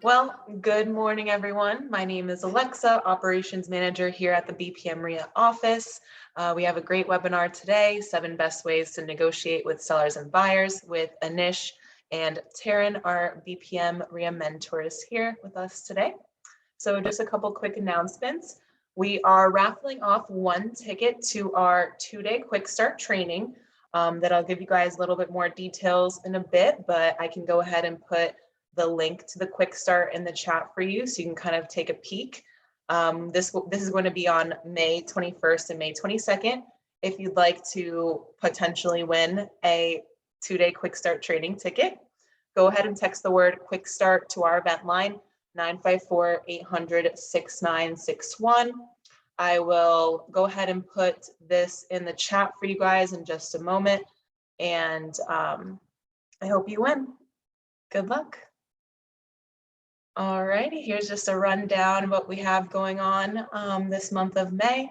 Well, good morning, everyone. My name is Alexa, Operations Manager here at the BPM RIA office. We have a great webinar today, 7 best ways to negotiate with sellers and buyers with Anish and Taryn, our BPM RIA mentors here with us today. So just a couple quick announcements. We are raffling off 1 ticket to our 2-day quick start training that I'll give you guys a little bit more details in a bit, but I can go ahead and put the link to the quick start in the chat for you so you can kind of take a peek. This is going to be on May 21st and May 22nd. If you'd like to potentially win a 2-day quick start training ticket, go ahead and text the word quick start to our event line 954-800-6961. I will go ahead and put this in the chat for you guys in just a moment, and I hope you win. Good luck. All righty, here's just a rundown of what we have going on this month of May.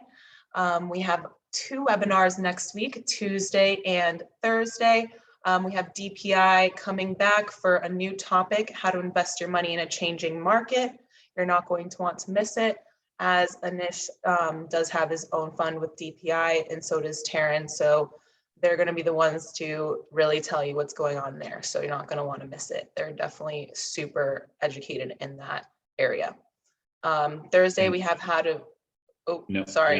We have 2 webinars next week, Tuesday and Thursday. We have DPI coming back for a new topic, how to invest your money in a changing market. You're not going to want to miss it, as Anish does have his own fund with DPI, and so does Taryn. So they're going to be the ones to really tell you what's going on there. So you're not going to want to miss it. They're definitely super educated in that area. Thursday, we have how to, sorry,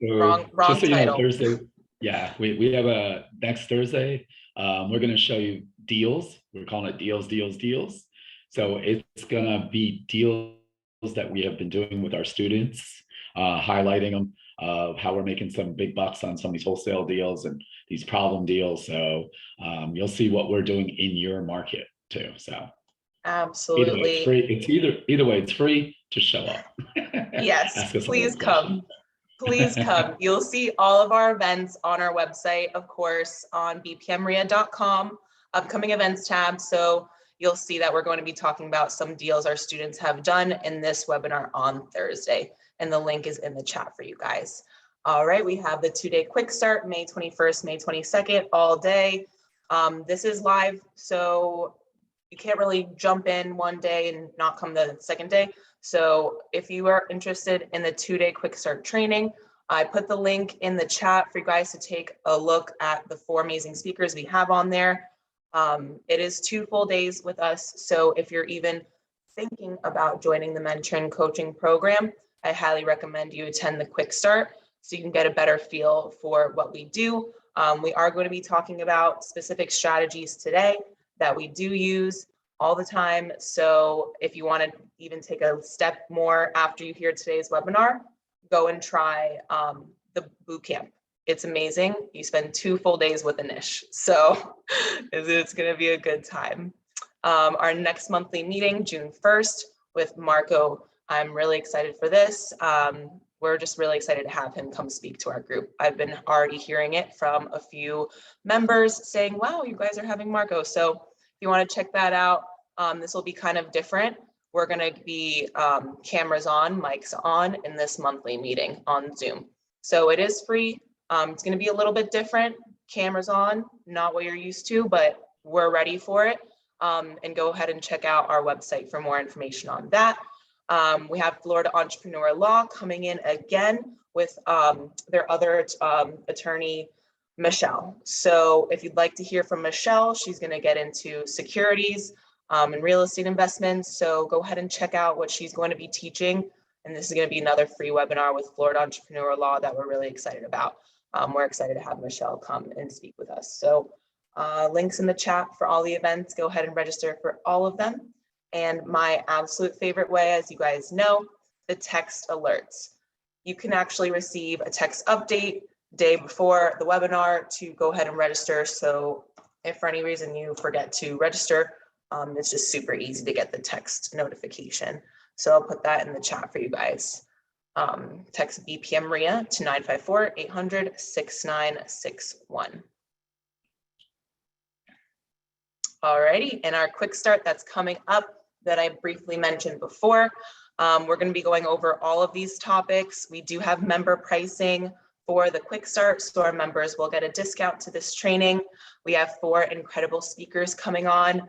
yeah. So wrong so title. Thursday, yeah, we have a next Thursday. We're going to show you deals. We're calling it deals. So it's going to be deals that we have been doing with our students, highlighting them, of how we're making some big bucks on some of these wholesale deals and these problem deals. So you'll see what we're doing in your market too. So absolutely, either way, it's free. Either way, it's free to show up. Yes, please come. Please come. You'll see all of our events on our website, of course, on bpmria.com, upcoming events tab. So you'll see that we're going to be talking about some deals our students have done in this webinar on Thursday. And the link is in the chat for you guys. All right, we have the 2-day quick start, May 21st, May 22nd, all day. This is live, so you can't really jump in one day and not come the second day. So if you are interested in the 2-day quick start training, I put the link in the chat for you guys to take a look at the 4 amazing speakers we have on there. It is 2 full days with us. So if you're even thinking about joining the mentor and coaching program, I highly recommend you attend the quick start so you can get a better feel for what we do. We are going to be talking about specific strategies today that we do use all the time. So if you want to even take a step more after you hear today's webinar, go and try the boot camp. It's amazing. You spend 2 full days with Anish. So it's going to be a good time. Our next monthly meeting, June 1st with Marco. I'm really excited for this. We're just really excited to have him come speak to our group. I've been already hearing it from a few members saying, wow, you guys are having Marco. So if you want to check that out, this will be kind of different. We're going to be cameras on, mics on in this monthly meeting on Zoom. So it is free. It's going to be a little bit different. Cameras on, not what you're used to, but we're ready for it. And go ahead and check out our website for more information on that. We have Florida Entrepreneur Law coming in again with their other attorney, Michelle. So if you'd like to hear from Michelle, she's going to get into securities and real estate investments. So go ahead and check out what she's going to be teaching. And this is going to be another free webinar with Florida Entrepreneur Law that we're really excited about. We're excited to have Michelle come and speak with us. So links in the chat for all the events. Go ahead and register for all of them. And my absolute favorite way, as you guys know, the text alerts. You can actually receive a text update day before the webinar to go ahead and register. So if for any reason you forget to register, it's just super easy to get the text notification. So I'll put that in the chat for you guys. Text BPM RIA to 954-800-6961. Alrighty, and our quick start that's coming up that I briefly mentioned before. We're going to be going over all of these topics. We do have member pricing for the quick start, so our members will get a discount to this training. We have 4 incredible speakers coming on.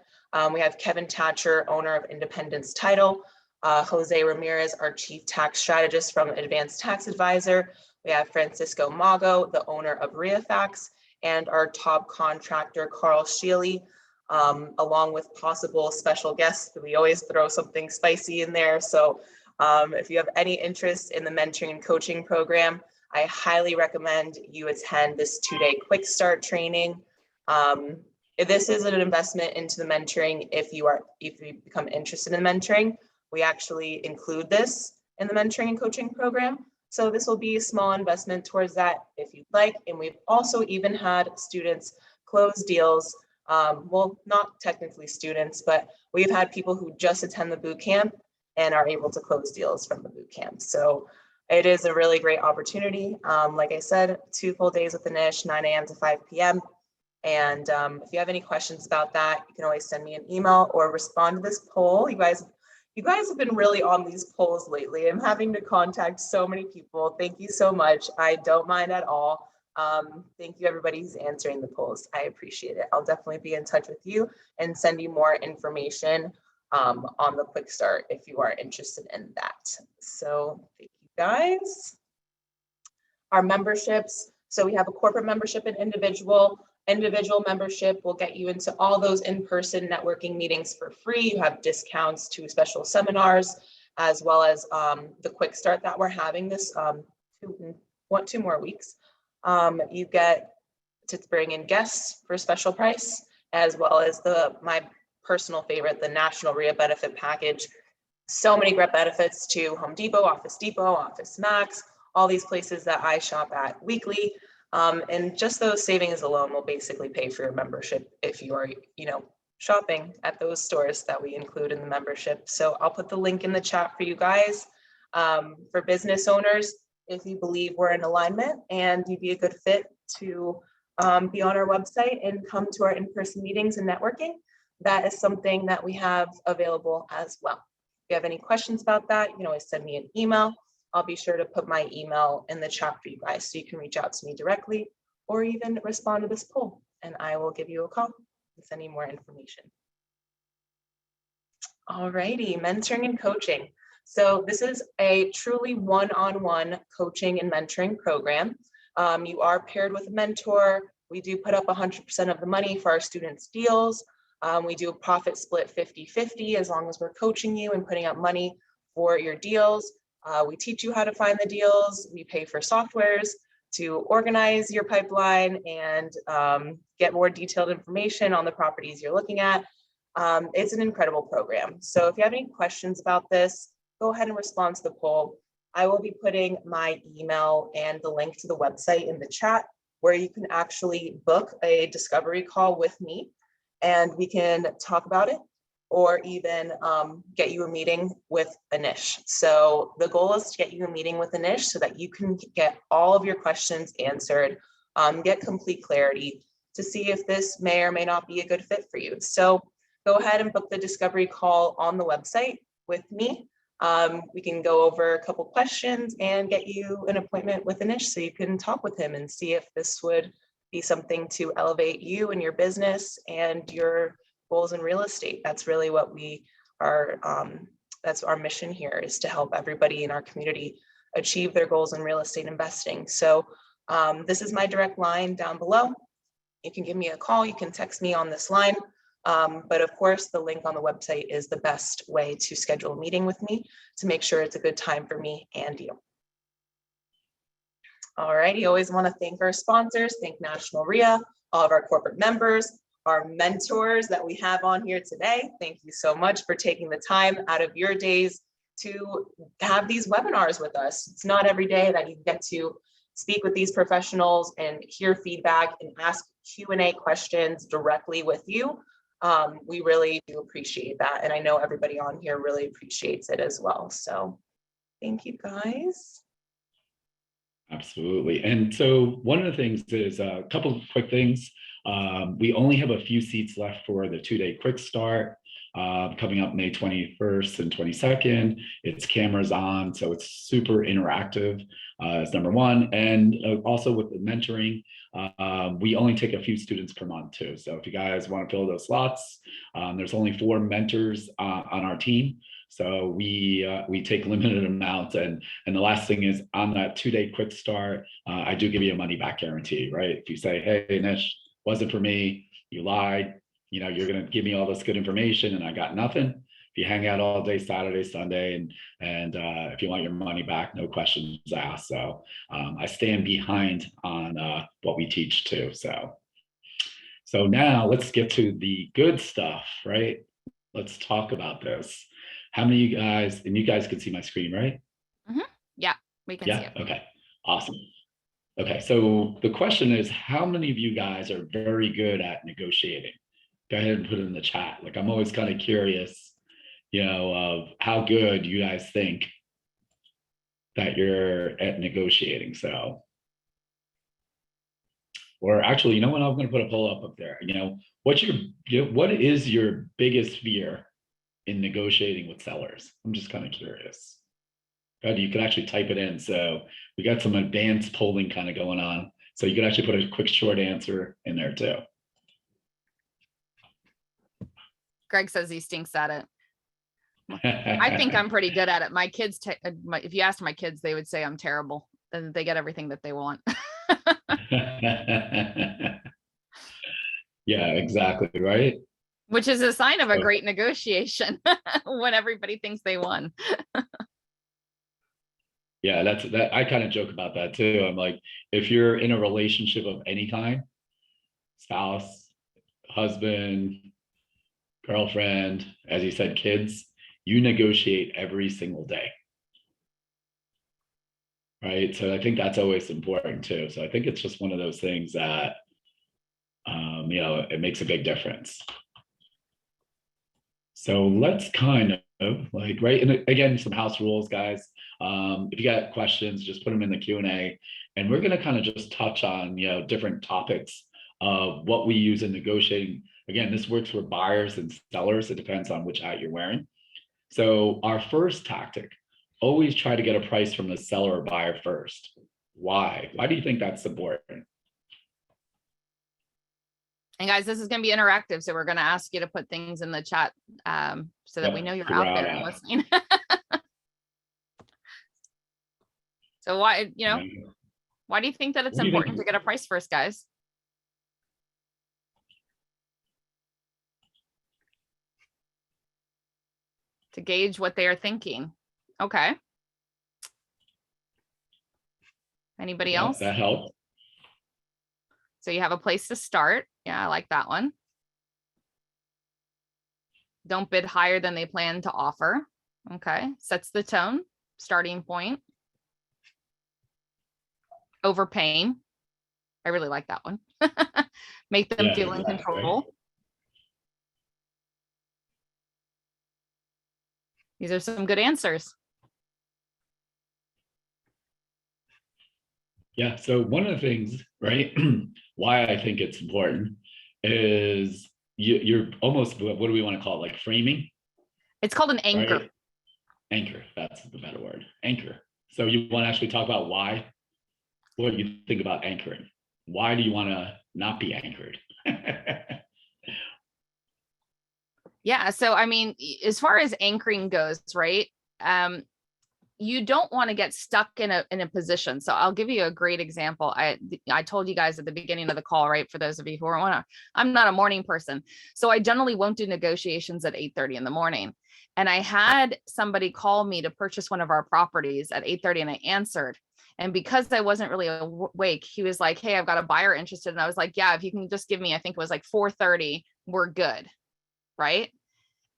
We have Kevin Thatcher, owner of Independence Title, Jose Ramirez, our chief tax strategist from Advanced Tax Advisor. We have Francisco Mago, the owner of ReaFax, and our top contractor, Carl Sheely, along with possible special guests. We always throw something spicy in there. So if you have any interest in the mentoring and coaching program, I highly recommend you attend this 2-day quick start training. This is an investment into the mentoring. If you become interested in mentoring, we actually include this in the mentoring and coaching program. So this will be a small investment towards that if you'd like. And we've also even had students close deals. Well, not technically students, but we've had people who just attend the boot camp and are able to close deals from the boot camp. So it is a really great opportunity. Like I said, 2 full days with Anish, 9 a.m. to 5 p.m. And if you have any questions about that, you can always send me an email or respond to this poll. You guys have been really on these polls lately. I'm having to contact so many people. Thank you so much. I don't mind at all. Thank you everybody who's answering the polls. I appreciate it. I'll definitely be in touch with you and send you more information on the quick start if you are interested in that. So thank you guys. Our memberships. So we have a corporate membership and individual. Individual membership will get you into all those in-person networking meetings for free. You have discounts to special seminars, as well as the quick start that we're having this 2 more weeks. You get to bring in guests for a special price, as well as my personal favorite, the National REIA Benefit Package. So many great benefits to Home Depot, Office Depot, Office Max, all these places that I shop at weekly. And just those savings alone will basically pay for your membership if you are, shopping at those stores that we include in the membership. So I'll put the link in the chat for you guys. For business owners, if you believe we're in alignment and you'd be a good fit to be on our website and come to our in-person meetings and networking, that is something that we have available as well. If you have any questions about that, you can always send me an email. I'll be sure to put my email in the chat for you guys so you can reach out to me directly or even respond to this poll and I will give you a call and send you more information. All righty, mentoring and coaching. So this is a truly one-on-one coaching and mentoring program. You are paired with a mentor. We do put up 100% of the money for our students' deals. We do a profit split 50-50 as long as we're coaching you and putting up money for your deals. We teach you how to find the deals. We pay for softwares to organize your pipeline and get more detailed information on the properties you're looking at. It's an incredible program. So if you have any questions about this, go ahead and respond to the poll. I will be putting my email and the link to the website in the chat where you can actually book a discovery call with me and we can talk about it, or even get you a meeting with Anish. So the goal is to get you a meeting with Anish so that you can get all of your questions answered, get complete clarity to see if this may or may not be a good fit for you. So go ahead and book the discovery call on the website with me. We can go over a couple questions and get you an appointment with Anish so you can talk with him and see if this would be something to elevate you and your business and your goals in real estate. That's really what we are, that's our mission here, is to help everybody in our community achieve their goals in real estate investing. So this is my direct line down below. You can give me a call, you can text me on this line. But of course, the link on the website is the best way to schedule a meeting with me to make sure it's a good time for me and you. All righty, always want to thank our sponsors, thank National REIA, all of our corporate members, our mentors that we have on here today. Thank you so much for taking the time out of your days to have these webinars with us. It's not every day that you get to speak with these professionals and hear feedback and ask Q&A questions directly with you. We really do appreciate that. And I know everybody on here really appreciates it as well. So thank you guys. Absolutely. And so one of the things is a couple of quick things. We only have a few seats left for the 2-day quick start. coming up May 21st and 22nd. It's cameras on, so it's super interactive. Is number one. And also with the mentoring, we only take a few students per month too. So if you guys want to fill those slots, there's only 4 mentors on our team. So we take limited amounts. And the last thing is on that 2-day quick start, I do give you a money back guarantee, right? If you say, hey, Nish, wasn't for me, you lied, you're going to give me all this good information and I got nothing. If you hang out all day, Saturday, Sunday, and if you want your money back, no questions asked. So I stand behind on what we teach too. So now let's get to the good stuff, right? Let's talk about this. How many of you guys, and you guys can see my screen, right? Yeah, we can see it. Okay, awesome. Okay, so the question is, how many of you guys are very good at negotiating? Go ahead and put it in the chat. Like, I'm always kind of curious, of how good you guys think that you're at negotiating. So, or actually, you know what? I'm going to put a poll up there. What is your biggest fear in negotiating with sellers? I'm just kind of curious. You can actually type it in. So we got some advanced polling kind of going on. So you can actually put a quick short answer in there too. Greg says he stinks at it. I think I'm pretty good at it. My kids, if you ask my kids, they would say I'm terrible. And they get everything that they want. Yeah, exactly. Right. Which is a sign of a great negotiation when everybody thinks they won. Yeah, that. I kind of joke about that too. I'm like, if you're in a relationship of any kind, spouse, husband, girlfriend, as you said, kids, you negotiate every single day. Right. So I think that's always important too. So I think it's just one of those things that, it makes a big difference. So let's kind of like, right. And again, some house rules, guys. If you got questions, just put them in the Q&A, and we're going to kind of just touch on, different topics of what we use in negotiating. Again, this works for buyers and sellers. It depends on which hat you're wearing. So our first tactic, always try to get a price from the seller or buyer first. Why? Why do you think that's important? And guys, this is going to be interactive. So we're going to ask you to put things in the chat so that we know you're out there and listening. So why do you think that it's important to get a price first, guys? To gauge what they are thinking. Okay. Anybody else? That helps. So you have a place to start. Yeah, I like that one. Don't bid higher than they plan to offer. Okay. Sets the tone, starting point. Overpaying. I really like that one. Make them feel in control. Right. These are some good answers. Yeah. So one of the things, right, why I think it's important is you're almost, what do we want to call it? Like framing? It's called an anchor. Right? Anchor. That's the better word. Anchor. So you want to actually talk about why? What do you think about anchoring? Why do you want to not be anchored? Yeah. So, I mean, as far as anchoring goes, right? You don't want to get stuck in a position. So I'll give you a great example. I told you guys at the beginning of the call, right? For those of you who I'm not a morning person. So I generally won't do negotiations at 8:30 in the morning. And I had somebody call me to purchase one of our properties at 8:30 and I answered. And because I wasn't really awake, he was like, hey, I've got a buyer interested. And I was like, yeah, if you can just give me, I think it was like 4:30, we're good. Right.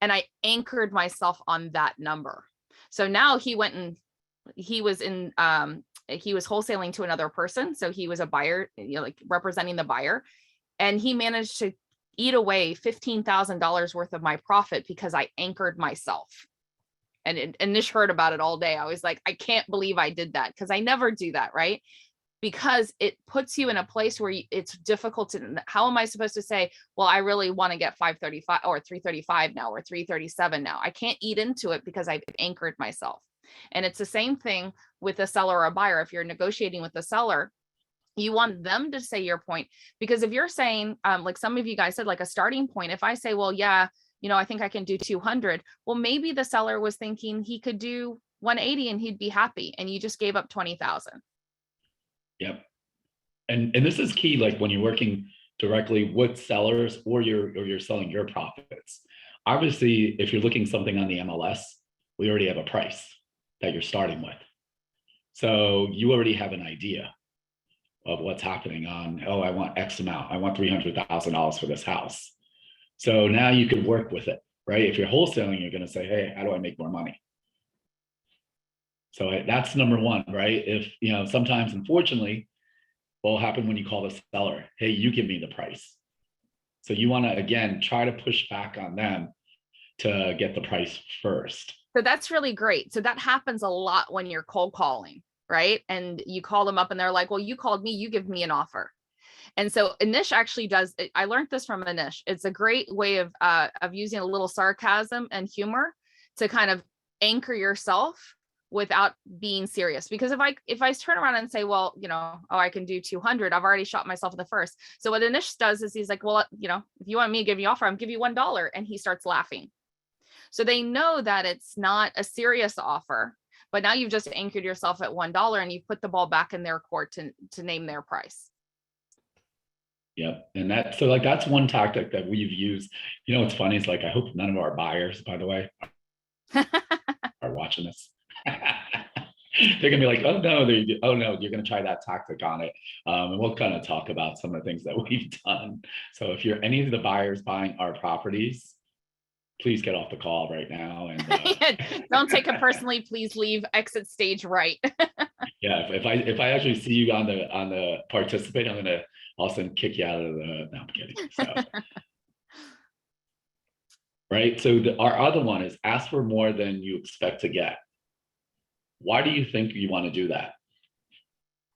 And I anchored myself on that number. So now he went and he was wholesaling to another person. So he was a buyer, like representing the buyer. And he managed to eat away $15,000 worth of my profit because I anchored myself. And Nish heard about it all day. I was like, I can't believe I did that because I never do that. Right. because it puts you in a place where it's difficult to, how am I supposed to say, well, I really want to get 535 or 335 now, or 337 now. I can't eat into it because I've anchored myself. And it's the same thing with a seller or a buyer. If you're negotiating with the seller, you want them to say your point, because if you're saying, like some of you guys said, like a starting point, if I say, well, yeah, I think I can do 200. Well, maybe the seller was thinking he could do 180 and he'd be happy. And you just gave up 20,000. Yep. And this is key, like when you're working directly with sellers or you're selling your profits. Obviously, if you're looking something on the MLS, we already have a price that you're starting with. So you already have an idea of what's happening on, oh, I want X amount. I want $300,000 for this house. So now you can work with it, right? If you're wholesaling, you're going to say, hey, how do I make more money? So that's number one, right? If, sometimes, unfortunately, what will happen when you call the seller, hey, you give me the price. So you want to, again, try to push back on them to get the price first. So that's really great. So that happens a lot when you're cold calling, right? And you call them up and they're like, well, you called me, you give me an offer. And so Anish actually does, I learned this from Anish. It's a great way of using a little sarcasm and humor to kind of anchor yourself without being serious. Because if I turn around and say, well, I can do 200, I've already shot myself in the first. So what Anish does is he's like, well, if you want me to give you an offer, I'm give you $1. And he starts laughing. So they know that it's not a serious offer, but now you've just anchored yourself at $1 and you've put the ball back in their court to name their price. Yep. And that's one tactic that we've used. What's funny is, like, I hope none of our buyers, by the way, are watching this. They're gonna be like, oh no, you're gonna try that tactic on it. And we'll kind of talk about some of the things that we've done. So if you're any of the buyers buying our properties, please get off the call right now. And don't take it personally. Please leave, exit stage right. Yeah, if I actually see you on the participate, I'm gonna also kick you out of the. No, I'm kidding. So, right. So our other one is ask for more than you expect to get. Why do you think you want to do that?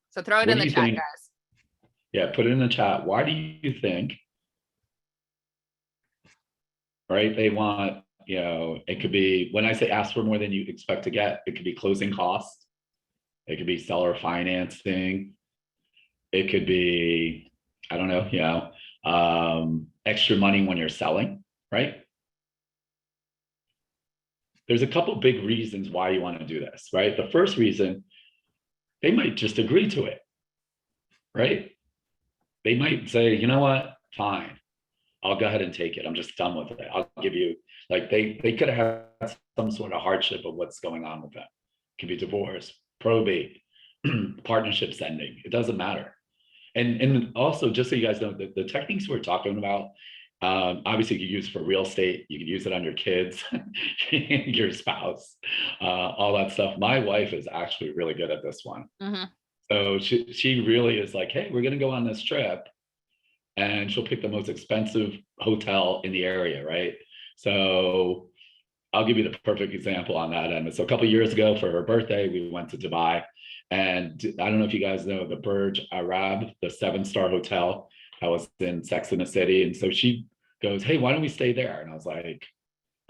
So throw it in the chat, guys. Yeah, put it in the chat. Why do you think? Right, they want, it could be, when I say ask for more than you expect to get, it could be closing costs. It could be seller financing. It could be, I don't know, extra money when you're selling, right? There's a couple big reasons why you want to do this, right? The first reason, they might just agree to it, right? They might say, you know what, fine, I'll go ahead and take it. I'm just done with it. I'll give you, like, they could have had some sort of hardship of what's going on with them. It could be divorce, probate, partnerships ending. It doesn't matter. And also, just so you guys know, the techniques we're talking about, obviously you can use for real estate. You can use it on your kids, your spouse, all that stuff. My wife is actually really good at this one. Mm-hmm. So she really is like, hey, we're going to go on this trip. And she'll pick the most expensive hotel in the area, right? So I'll give you the perfect example on that end. So a couple of years ago for her birthday, we went to Dubai. And I don't know if you guys know the Burj Arab, the 7-star hotel that was in Sex and the City. And so she goes, hey, why don't we stay there? And I was like,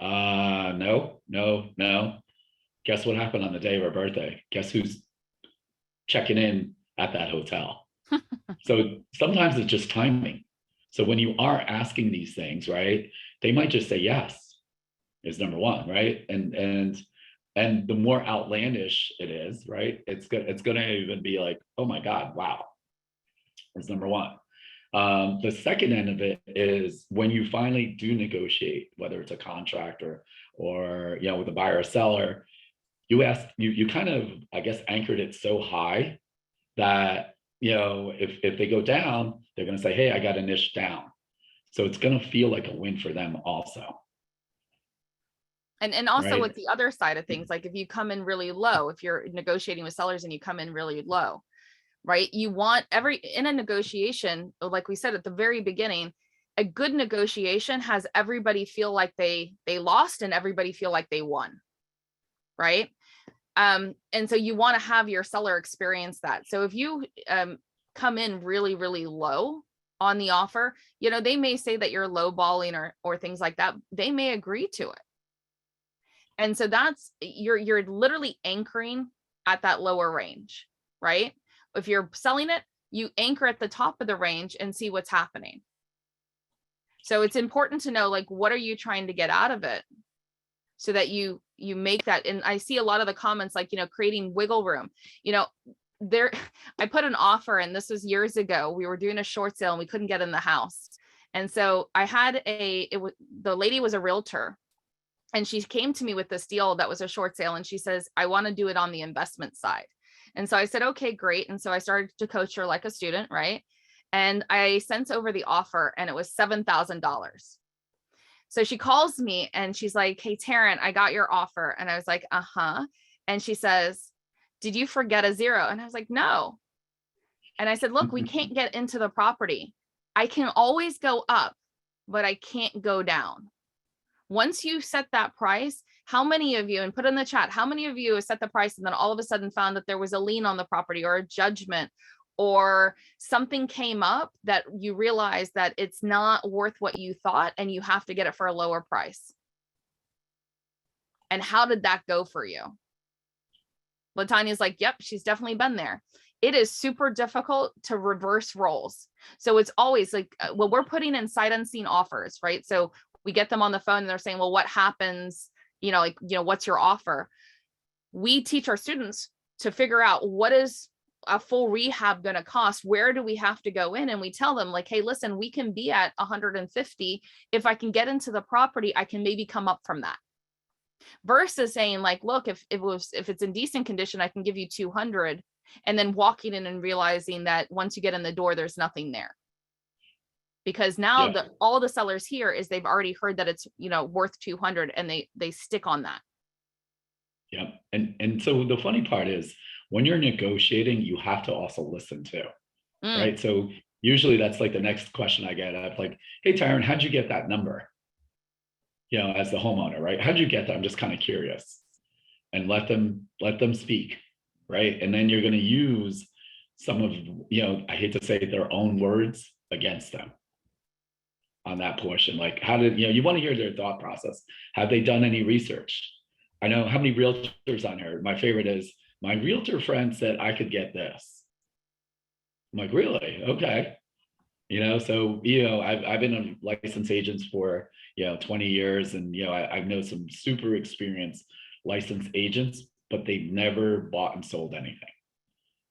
no. Guess what happened on the day of her birthday? Guess who's checking in at that hotel? So sometimes it's just timing. So when you are asking these things, right, they might just say yes, is number one, right? And the more outlandish it is, right, it's going to even be like, oh my God, wow, is number one. The second end of it is when you finally do negotiate, whether it's a contract or with a buyer or seller, you kind of, I guess, anchored it so high that, if they go down, they're going to say, hey, I got a niche down. So it's going to feel like a win for them also. And also with the other side of things, like if you come in really low, if you're negotiating with sellers and you come in really low, right? You want in a negotiation, like we said at the very beginning, a good negotiation has everybody feel like they lost and everybody feel like they won, right? And so you want to have your seller experience that. So if you come in really, really low on the offer, they may say that you're lowballing or things like that. They may agree to it. And so you're literally anchoring at that lower range, right? If you're selling it, you anchor at the top of the range and see what's happening. So it's important to know, like, what are you trying to get out of it so that you make that. And I see a lot of the comments, like, creating wiggle room, I put an offer, and this was years ago. We were doing a short sale and we couldn't get in the house. And so I had the lady was a realtor, and she came to me with this deal that was a short sale. And she says, I want to do it on the investment side. And so I said, okay, great. And so I started to coach her like a student, right? And I sent over the offer, and it was $7,000. So she calls me and she's like, hey, Taryn, I got your offer. And I was like, uh-huh. And she says, did you forget a zero? And I was like, no. And I said, look, we can't get into the property. I can always go up, but I can't go down. Once you set that price, how many of you, and put in the chat, how many of you have set the price and then all of a sudden found that there was a lien on the property or a judgment or something came up that you realize that it's not worth what you thought and you have to get it for a lower price? And how did that go for you? Latanya's like, yep, she's definitely been there. It is super difficult to reverse roles. So it's always like, well, we're putting in sight unseen offers, right? So we get them on the phone and they're saying, well, what happens? What's your offer? We teach our students to figure out, what is a full rehab going to cost? Where do we have to go in? And we tell them, like, hey, listen, we can be at 150. If I can get into the property, I can maybe come up from that. Versus saying, like, look, if it's in decent condition, I can give you 200, and then walking in and realizing that once you get in the door, there's nothing there. Because now all the sellers here is they've already heard that it's, worth 200, and they stick on that. Yeah. And so the funny part is, when you're negotiating, you have to also listen too, right? So usually that's like the next question I get. I'm like, hey, Taryn, how'd you get that number? As the homeowner, right? How'd you get that? I'm just kind of curious. And let them speak, right? And then you're going to use some of, I hate to say it, their own words against them on that portion. Like, how did, you want to hear their thought process. Have they done any research? I know how many realtors on here. My favorite is, my realtor friend said I could get this. I'm like, really? Okay. So, I've been a licensed agent for, 20 years. And, I know some super experienced licensed agents, but they've never bought and sold anything.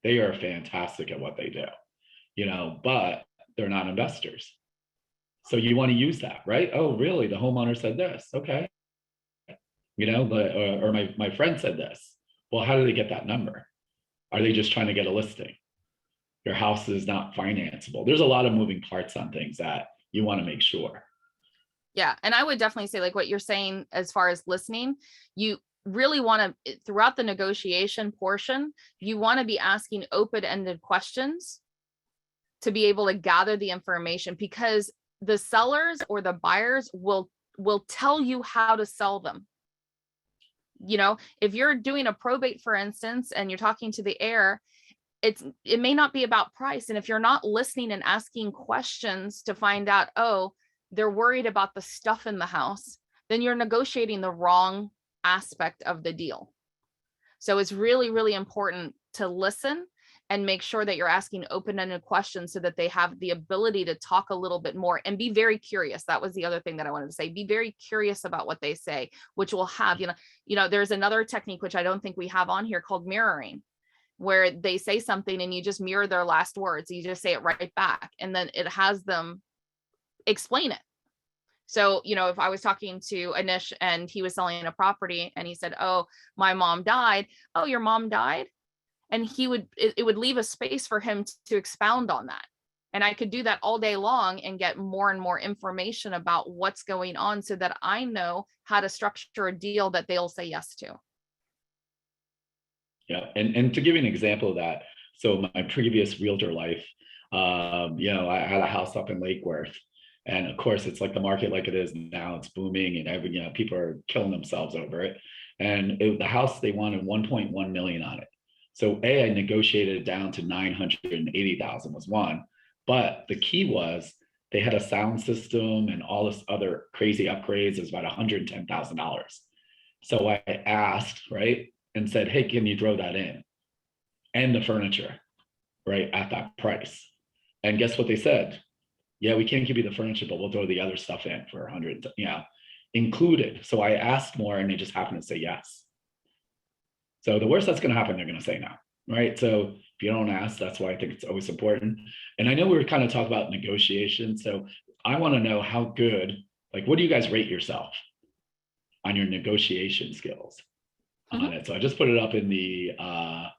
They are fantastic at what they do, but they're not investors. So you want to use that, right? Oh, really? The homeowner said this. Okay. Or my friend said this. Well, how do they get that number? Are they just trying to get a listing? Your house is not financeable. There's a lot of moving parts on things that you want to make sure. Yeah. And I would definitely say, like what you're saying, as far as listening, you really want to, throughout the negotiation portion, you want to be asking open-ended questions to be able to gather the information, because the sellers or the buyers will tell you how to sell them. If you're doing a probate, for instance, and you're talking to the heir, it may not be about price. And if you're not listening and asking questions to find out, oh, they're worried about the stuff in the house, then you're negotiating the wrong aspect of the deal. So it's really, really important to listen and make sure that you're asking open-ended questions so that they have the ability to talk a little bit more and be very curious. That was the other thing that I wanted to say. Be very curious about what they say, which will have, there's another technique, which I don't think we have on here, called mirroring, where they say something and you just mirror their last words. You just say it right back, and then it has them explain it. So, if I was talking to Anish and he was selling a property and he said, oh, my mom died. Oh, your mom died? And it would leave a space for him to expound on that. And I could do that all day long and get more and more information about what's going on, so that I know how to structure a deal that they'll say yes to. Yeah. And to give you an example of that, so my previous realtor life, I had a house up in Lake Worth. And of course, it's like the market like it is now, it's booming, and people are killing themselves over it. And the house, they wanted 1.1 million on it. So I negotiated it down to 980,000 was one. But the key was they had a sound system and all this other crazy upgrades. It was about $110,000. So I asked, right, and said, hey, can you throw that in? And the furniture, right, at that price. And guess what they said? Yeah, we can't give you the furniture, but we'll throw the other stuff in for 100, included. So I asked more and they just happened to say yes. So the worst that's going to happen, they're going to say no, right? So if you don't ask, that's why I think it's always important. And I know we were kind of talking about negotiation. So I want to know how good, like, what do you guys rate yourself on your negotiation skills on it? So I just put it up in the, I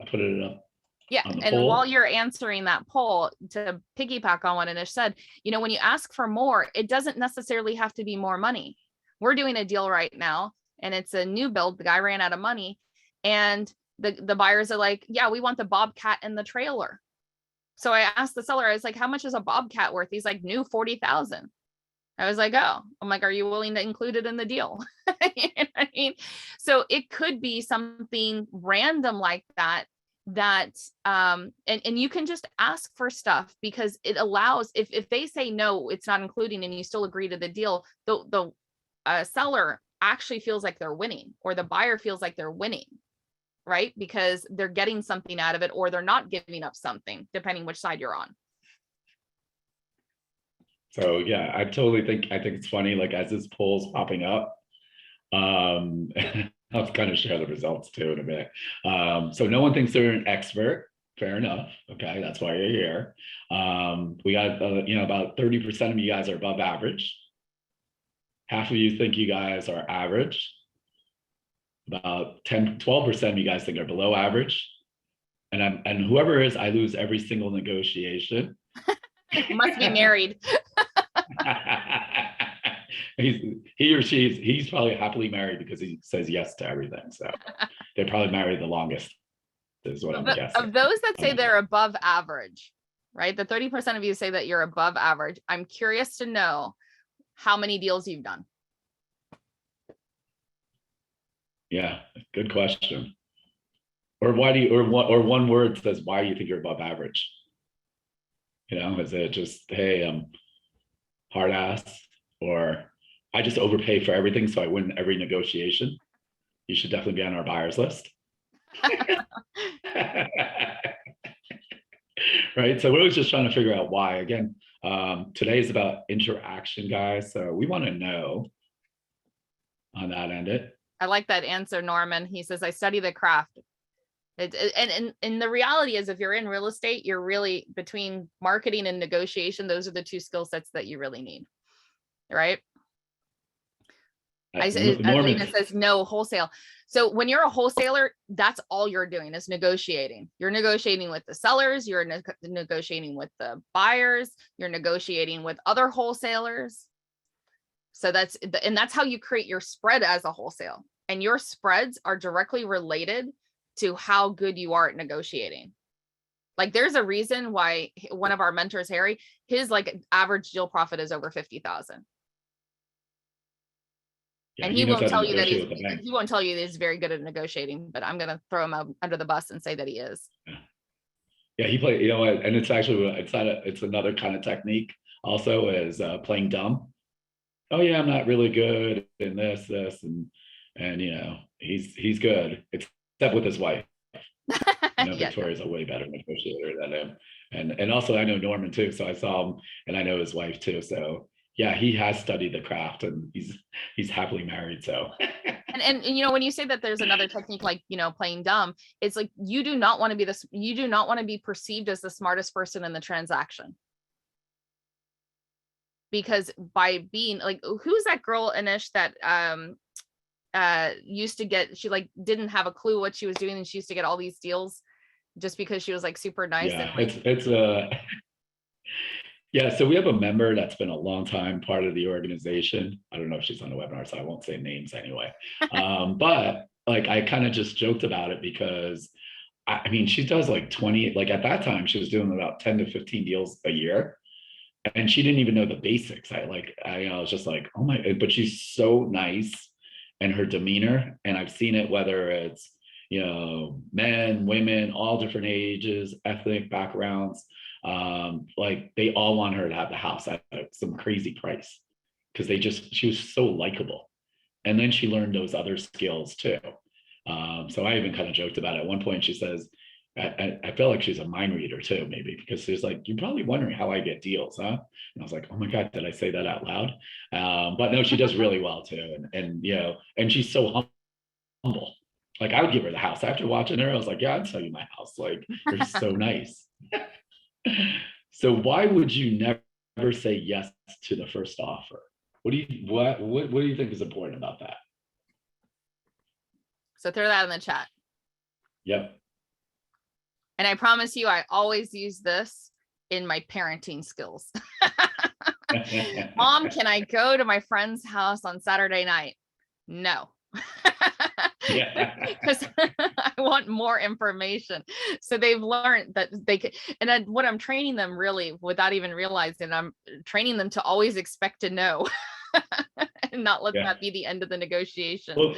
put it up. Yeah, and while you're answering that poll, to piggyback on what Anish said, when you ask for more, it doesn't necessarily have to be more money. We're doing a deal right now, and it's a new build. The guy ran out of money, and the buyers are like, yeah, we want the Bobcat in the trailer. So I asked the seller, I was like, how much is a Bobcat worth? He's like, new 40,000. I was like, oh, I'm like, are you willing to include it in the deal? You know what I mean? So it could be something random like that, and you can just ask for stuff, because it allows, if they say no, it's not including, and you still agree to the deal, the seller actually feels like they're winning, or the buyer feels like they're winning, right? Because they're getting something out of it, or they're not giving up something, depending which side you're on. So yeah, I think it's funny, like, as this poll's popping up, I'll kind of share the results too in a bit. So no one thinks they're an expert. Fair enough. Okay, that's why you're here. We got about 30% of you guys are above average. Half of you think you guys are average. About 12% of you guys think are below average. And whoever is, I lose every single negotiation. Must be married. He's probably happily married because he says yes to everything. So they're probably married the longest, is what I'm guessing. Of those that say they're above average, right? The 30% of you say that you're above average. I'm curious to know how many deals you've done. Yeah, good question. Or why do you, or one word says why you think you're above average? Is it just, hey, I'm hard ass, or I just overpay for everything, so I win every negotiation? You should definitely be on our buyers list. Right. So we're just trying to figure out why. Again, today is about interaction, guys. So we want to know on that end. I like that answer, Norman. He says, I study the craft. And the reality is, if you're in real estate, you're really, between marketing and negotiation, those are the two skill sets that you really need. Right? Alina says no wholesale. So when you're a wholesaler, that's all you're doing is negotiating. You're negotiating with the sellers, you're negotiating with the buyers, you're negotiating with other wholesalers. So that's how you create your spread as a wholesale. And your spreads are directly related to how good you are at negotiating. Like, there's a reason why one of our mentors, Harry, his average deal profit is over 50,000. Yeah, and he won't tell you that he's very good at negotiating, but I'm going to throw him out under the bus and say that he is. Yeah, he played, and it's actually, it's another kind of technique also, is playing dumb. Oh yeah, I'm not really good in this, and he's good, except with his wife. Victoria's a way better negotiator than him. And also I know Norman too, so I saw him, and I know his wife too. So yeah, he has studied the craft, and he's happily married. So and when you say that there's another technique, like playing dumb, it's like you do not want to be perceived as the smartest person in the transaction. Because by being like, who's that girl, Anish, that used to get, she didn't have a clue what she was doing, and she used to get all these deals just because she was super nice. Yeah, and yeah, so we have a member that's been a long time part of the organization. I don't know if she's on the webinar, so I won't say names anyway. But I kind of just joked about it, because I mean, she does 20, at that time she was doing about 10 to 15 deals a year. And she didn't even know the basics. I was just like, oh my, but she's so nice. and her demeanor. And I've seen it, whether it's, men, women, all different ages, ethnic backgrounds. Like they all want her to have the house at some crazy price because she was so likable. And then she learned those other skills too. So I even kind of joked about it. At one point she says, I feel like she's a mind reader too, maybe, because she's like, you're probably wondering how I get deals, huh? And I was like, oh my God, did I say that out loud? But no, she does really well too. And she's so humble. Like I would give her the house. After watching her, I was like, yeah, I'd sell you my house. Like, you're so nice. So why would you never say yes to the first offer? What do you think is important about that? So throw that in the chat. Yep. And I promise you, I always use this in my parenting skills. Mom, can I go to my friend's house on Saturday night? No. Because I want more information. So they've learned that they could, and then what I'm training them, really, without even realizing, I'm training them to always expect to know and not let that be the end of the negotiation.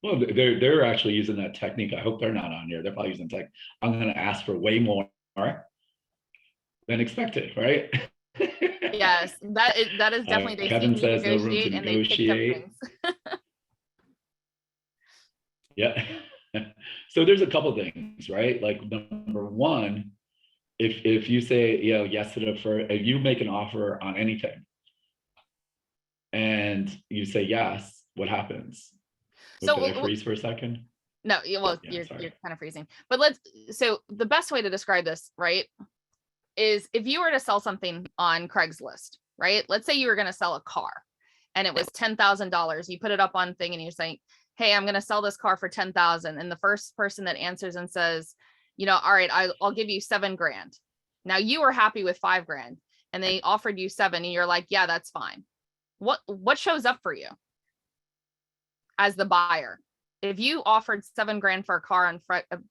Well, they're actually using that technique. I hope they're not on here. They're probably using I'm going to ask for way more than expected, right? Yes, that is definitely, they Kevin see me says no room negotiate to and they picked up negotiate. things. Yeah. So there's a couple things, right? Like number one, if you say, yes to if you make an offer on anything and you say yes, what happens? So did I freeze for a second? No, well, you're kind of freezing. But so the best way to describe this, right, is if you were to sell something on Craigslist, right? Let's say you were going to sell a car and it was $10,000. You put it up on thing and you're saying, hey, I'm going to sell this car for 10,000. And the first person that answers and says, all right, I'll give you $7,000. Now you were happy with $5,000 and they offered you 7 and you're like, yeah, that's fine. What shows up for you as the buyer? If you offered $7,000 for a car on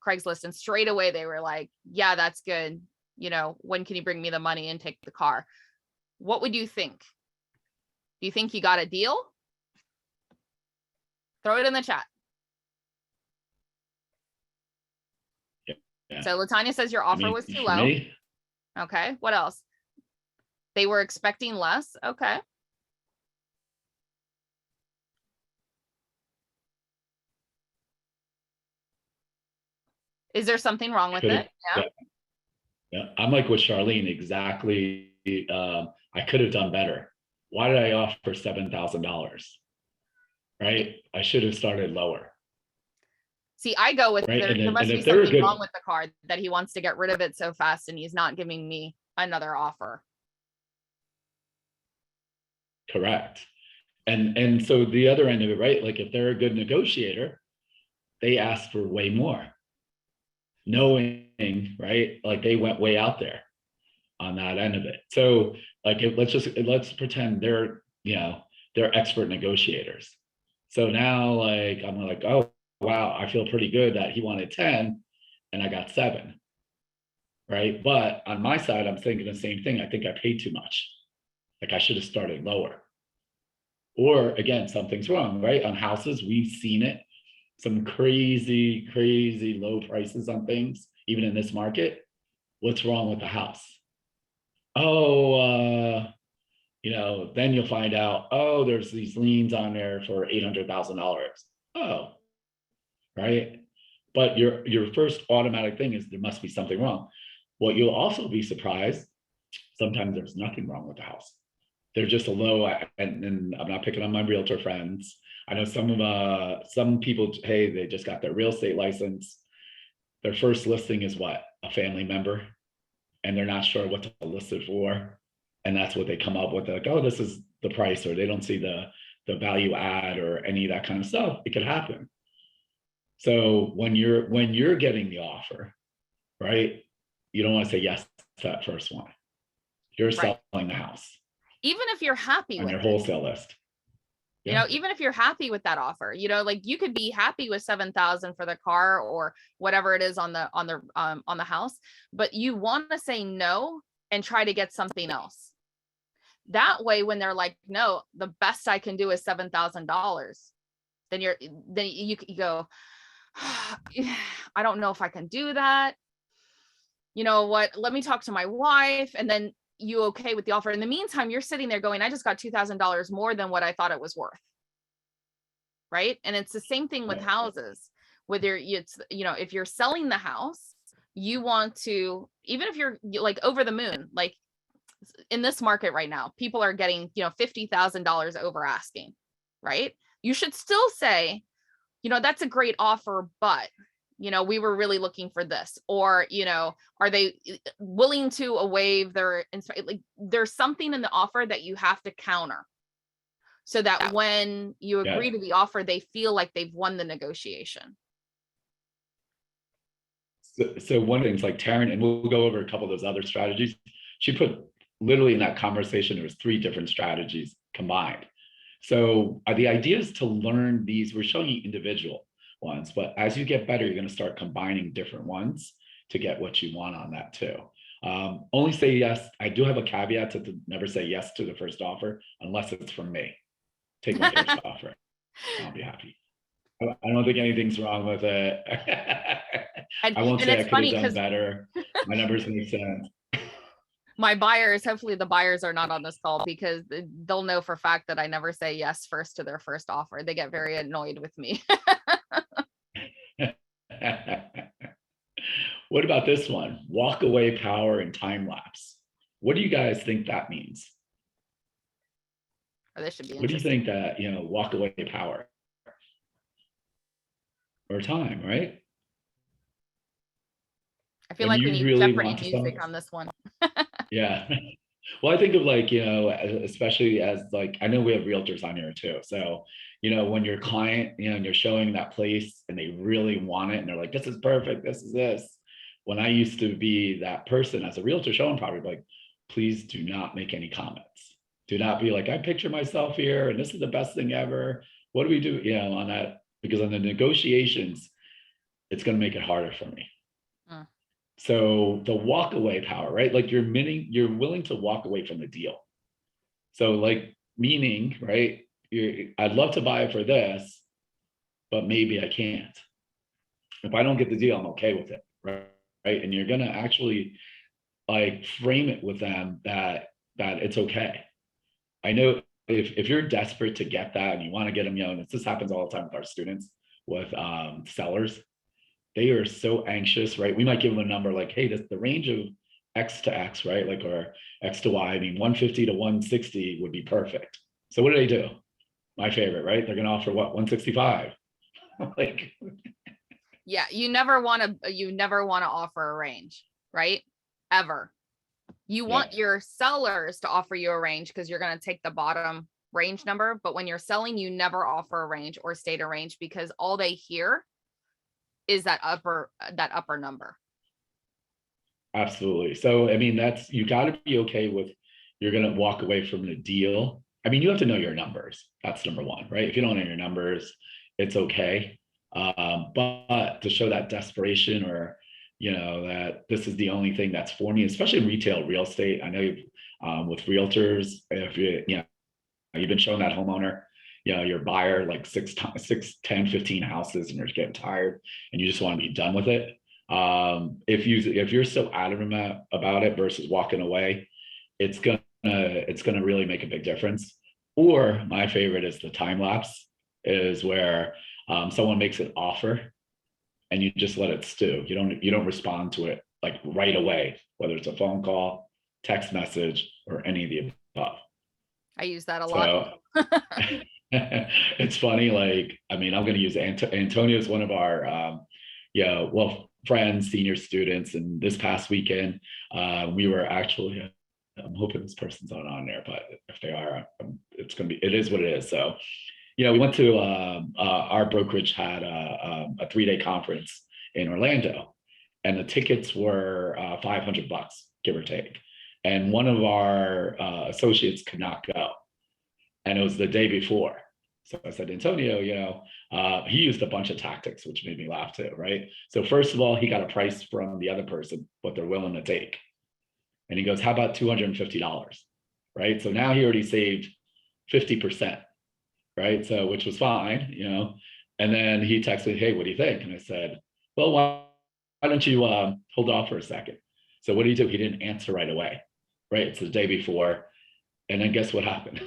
Craigslist and straight away they were like, yeah, that's good. When can you bring me the money and take the car? What would you think? Do you think you got a deal? Throw it in the chat. Yeah. So Latanya says your offer was too low. Okay. What else? They were expecting less. Okay. Is there something wrong with it? Yeah. I'm like with Charlene, exactly. I could have done better. Why did I offer $7,000? Right? I should have started lower. See, I go with right? there must be something wrong with the car that he wants to get rid of it so fast and he's not giving me another offer. Correct. And so the other end of it, right? Like if they're a good negotiator, they ask for way more, knowing, right? Like they went way out there on that end of it. So like, let's pretend they're expert negotiators. So now like, I'm like, oh, wow, I feel pretty good that he wanted 10 and I got 7. Right. But on my side, I'm thinking the same thing. I think I paid too much. Like I should have started lower. Or again, something's wrong, right? On houses, we've seen it. Some crazy, crazy low prices on things, even in this market. What's wrong with the house? Oh, then you'll find out, oh, there's these liens on there for $800,000. Oh, right. But your first automatic thing is there must be something wrong. What you'll also be surprised, sometimes there's nothing wrong with the house. They're just a low, and I'm not picking on my realtor friends. I know some people, hey, they just got their real estate license. Their first listing is what? A family member. And they're not sure what to list it for. And that's what they come up with. They're like, oh, this is the price, or they don't see the value add or any of that kind of stuff. It could happen. So when you're getting the offer, right, you don't want to say yes to that first one. You're selling the house. Even if you're happy on with your wholesale list. Yeah. Even if you're happy with that offer, like you could be happy with 7,000 for the car or whatever it is on the house, but you want to say no and try to get something else. That way, when they're like, no, the best I can do is $7,000. then you go, I don't know if I can do that. You know what? Let me talk to my wife. And then you okay with the offer. In the meantime, you're sitting there going, I just got $2,000 more than what I thought it was worth. Right. And it's the same thing with houses, whether it's, if you're selling the house, you want to, even if you're like over the moon, like in this market right now, people are getting, $50,000 over asking, right? You should still say, that's a great offer, but we were really looking for this, or, are they willing to waive their, like, there's something in the offer that you have to counter so that when you agree to the offer, they feel like they've won the negotiation. So one thing's like Taryn, and we'll go over a couple of those other strategies. She put literally in that conversation, there was 3 different strategies combined. So the idea is to learn these. We're showing you individual ones, but as you get better, you're going to start combining different ones to get what you want on that too. Only say yes. I do have a caveat to never say yes to the first offer unless it's from me. Take my first offer. I'll be happy. I don't think anything's wrong with it. I won't say I could have done better. My numbers make sense. My buyers, hopefully the buyers are not on this call, because they'll know for a fact that I never say yes first to their first offer. They get very annoyed with me. What about this one? Walk away power and time lapse. What do you guys think that means? Or this should be what do you think that, walk away power or time, right? I feel like we need really Jeopardy music on this one. Yeah. Well, I think of like, especially as like, I know we have realtors on here too. So, when your client, and you're showing that place and they really want it and they're like, this is perfect, this is this. When I used to be that person as a realtor showing property, like, please do not make any comments. Do not be like, I picture myself here and this is the best thing ever. What do we do, on that? Because on the negotiations, it's going to make it harder for me. So the walk away power, right? Like you're willing to walk away from the deal. So like, meaning, right? I'd love to buy it for this, but maybe I can't. If I don't get the deal, I'm okay with it, right? And you're going to actually like frame it with them that it's okay. I know if you're desperate to get that and you want to get them, and this happens all the time with our students, with sellers. They are so anxious, right? We might give them a number like, hey, the range of X to X, right? Like, or X to Y, 150 to 160 would be perfect. So what do? My favorite, right? They're going to offer what, 165? Like, yeah, you never want to offer a range, right? Ever. You want your sellers to offer you a range because you're going to take the bottom range number. But when you're selling, you never offer a range or state a range, because all they hear is that upper number. Absolutely. So, you got to be okay with, you're going to walk away from the deal. You have to know your numbers. That's number one, right? If you don't know your numbers, it's okay. But to show that desperation, or, that this is the only thing that's for me, especially in retail real estate. I know with realtors, if you've been showing that homeowner, your buyer like 6, 10, 15 houses, and you're getting tired and you just want to be done with it. If you're so adamant about it versus walking away, it's gonna really make a big difference. Or my favorite is the time lapse, is where someone makes an offer and you just let it stew. You don't respond to it like right away, whether it's a phone call, text message, or any of the above. I use that a lot. It's funny, like, I'm going to use Antonio is one of our friends, senior students, and this past weekend we were actually, I'm hoping this person's not on there, but if they are, it is what it is. So we went to our brokerage had a 3-day conference in Orlando, and the tickets were $500, give or take, and one of our associates could not go. And it was the day before. So I said, Antonio, he used a bunch of tactics, which made me laugh too, right? So first of all, he got a price from the other person, what they're willing to take. And he goes, how about $250, right? So now he already saved 50%. right? So, which was fine, and then he texted, hey, what do you think? And I said, well, why don't you hold off for a second? So what did he do? He didn't answer right away, right? It's the day before. And then guess what happened?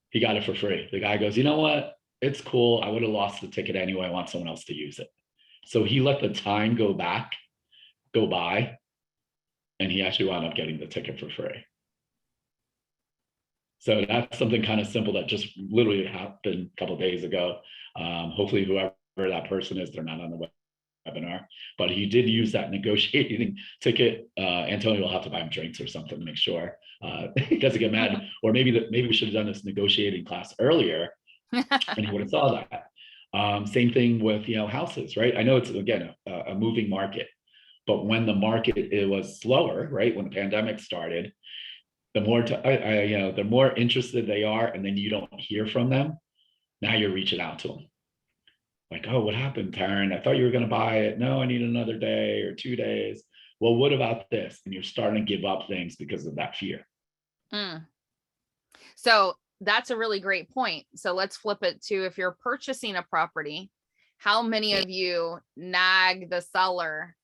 He got it for free. The guy goes, you know what? It's cool. I would have lost the ticket anyway. I want someone else to use it. So he let the time go by, and he actually wound up getting the ticket for free. So that's something kind of simple that just literally happened a couple of days ago. Hopefully whoever that person is, they're not on the webinar, but he did use that negotiating ticket. Antonio will have to buy him drinks or something to make sure he doesn't get mad. Or maybe we should have done this negotiating class earlier and he would have saw that. Same thing with, houses, right? I know it's, again, a moving market, but when the market, it was slower, right? When the pandemic started, the more the more interested they are, and then you don't hear from them. Now you're reaching out to them. Like, oh, what happened, Taryn? I thought you were going to buy it. No, I need another day or 2 days. Well, what about this? And you're starting to give up things because of that fear. So that's a really great point. So let's flip it to, if you're purchasing a property, how many of you nag the seller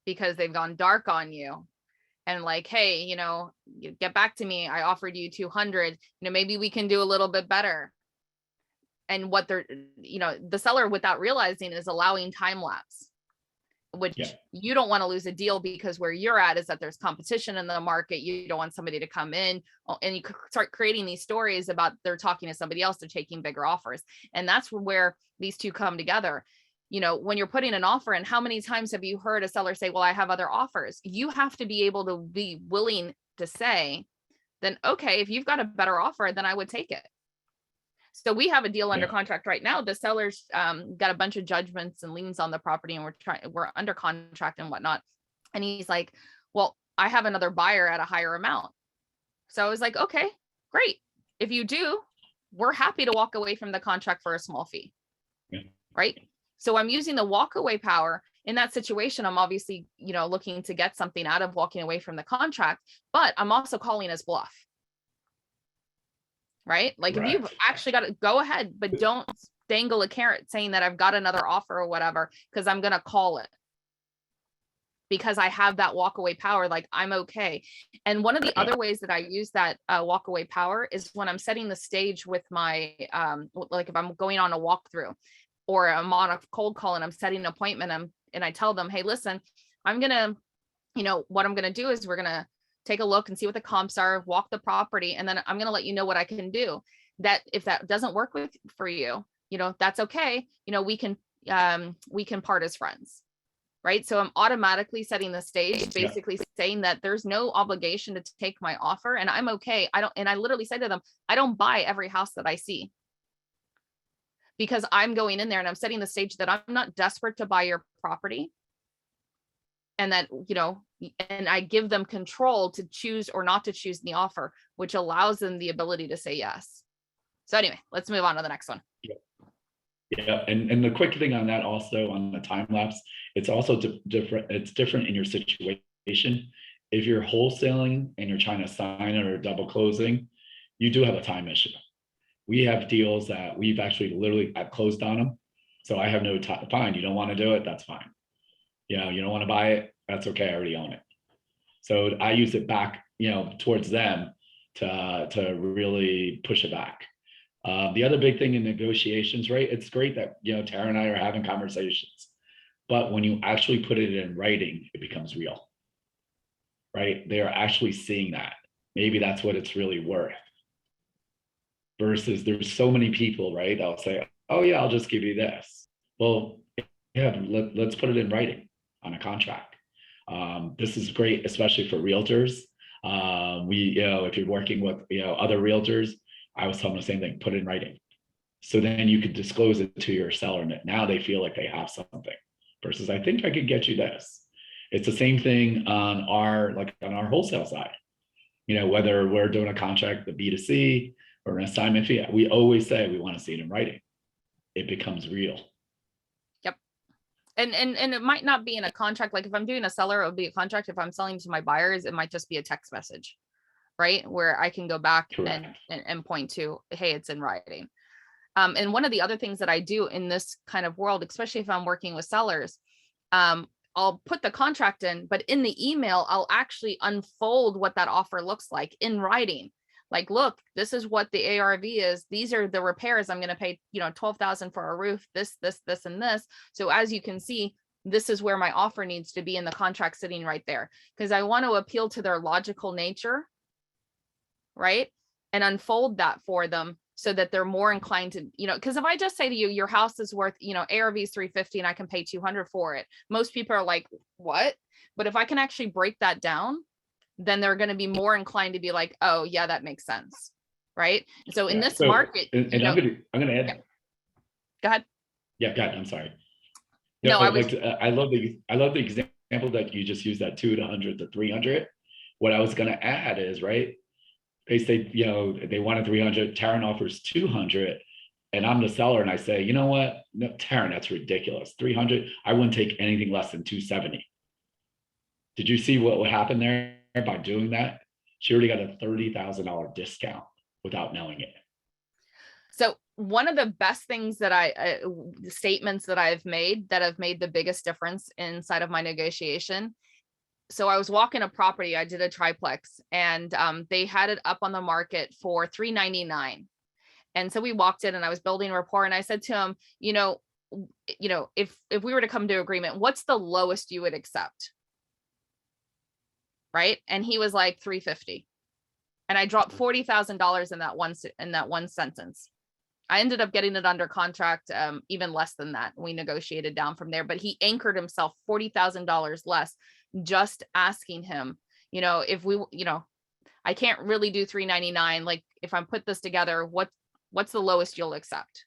because they've gone dark on you? And like, hey, you get back to me. I offered you 200, maybe we can do a little bit better. And what they're, the seller, without realizing, is allowing time lapse, which you don't want to lose a deal, because where you're at is that there's competition in the market. You don't want somebody to come in and you start creating these stories about they're talking to somebody else, they're taking bigger offers. And that's where these two come together. When you're putting an offer in, how many times have you heard a seller say, well, I have other offers? You have to be able to be willing to say, then, okay, if you've got a better offer, then I would take it. So we have a deal under contract right now. The seller's got a bunch of judgments and liens on the property, and we're under contract and whatnot. And he's like, well, I have another buyer at a higher amount. So I was like, okay, great. If you do, we're happy to walk away from the contract for a small fee. Right. So I'm using the walk away power. In that situation, I'm obviously, looking to get something out of walking away from the contract, but I'm also calling his bluff. Right? Like, if you've actually got to go ahead, but don't dangle a carrot saying that I've got another offer or whatever, because I'm going to call it. Because I have that walk away power, like I'm okay. And one of the other ways that I use that walk away power is when I'm setting the stage with my, like if I'm going on a walkthrough or I'm on a cold call and I'm setting an appointment and I tell them, hey, listen, I'm going to, what I'm going to do is we're going to take a look and see what the comps are, walk the property, and then I'm going to let you know what I can do. That if that doesn't work for you, that's okay. We can part as friends. Right. So I'm automatically setting the stage, basically saying that there's no obligation to take my offer and I'm okay. I literally say to them, I don't buy every house that I see, because I'm going in there and I'm setting the stage that I'm not desperate to buy your property. And that, and I give them control to choose or not to choose the offer, which allows them the ability to say yes. So anyway, let's move on to the next one. Yeah. And the quick thing on that also, on the time lapse, it's also different. It's different in your situation. If you're wholesaling and you're trying to sign it or double closing, you do have a time issue. We have deals that we've actually literally closed on them. So I have no time. Fine. You don't want to do it. That's fine. You don't want to buy it. That's okay. I already own it. So I use it back, towards them to really push it back. The other big thing in negotiations, right? It's great that, Tara and I are having conversations, but when you actually put it in writing, it becomes real, right? They are actually seeing that. Maybe that's what it's really worth. Versus there's so many people, right? I'll say, oh yeah, I'll just give you this. Well, yeah, let's put it in writing on a contract. This is great, especially for realtors. If you're working with, other realtors, I was telling them the same thing, put it in writing. So then you could disclose it to your seller. And now they feel like they have something versus I think I could get you this. It's the same thing on our wholesale side. Whether we're doing a contract, the B2C or an assignment fee, we always say we want to see it in writing. It becomes real. Yep. And it might not be in a contract. Like if I'm doing a seller, it would be a contract. If I'm selling to my buyers, it might just be a text message. right? Where I can go back Correct. and point to, hey, it's in writing. And one of the other things that I do in this kind of world, especially if I'm working with sellers, I'll put the contract in, but in the email, I'll actually unfold what that offer looks like in writing. Like, look, this is what the ARV is. These are the repairs. I'm going to pay, you know, $12,000 for a roof, this, and this. So as you can see, this is where my offer needs to be in the contract sitting right there, because I want to appeal to their logical nature, right? And unfold that for them so that they're more inclined to, you know, because if I just say to you, your house is worth, you know, ARV is 350 and I can pay 200 for it, most people are like, what? But if I can actually break that down, then they're going to be more inclined to be like, oh yeah, that makes sense. Right. So in this market, and you know, I'm gonna add. yeah. Go ahead. Yeah, go ahead. I'm sorry. No, I love the example that you just used, that 2 to 100 to 300. What I was gonna add is, right, they say, you know, they wanted 300, Taryn offers 200, and I'm the seller, and I say, you know what, no, Taryn, that's ridiculous. 300, I wouldn't take anything less than 270. Did you see what happened there by doing that? She already got a $30,000 discount without knowing it. So one of the best things that statements that I've made that have made the biggest difference inside of my negotiation. So I was walking a property, I did a triplex, and they had it up on the market for $399. And so we walked in and I was building rapport, and I said to him, you know, if we were to come to agreement, what's the lowest you would accept? Right. And he was like 350. And I dropped $40,000 in that one sentence. I ended up getting it under contract, even less than that. We negotiated down from there, but he anchored himself $40,000 less, just asking him, you know, if we, you know, I can't really do 399. Like, if I put this together, what's the lowest you'll accept?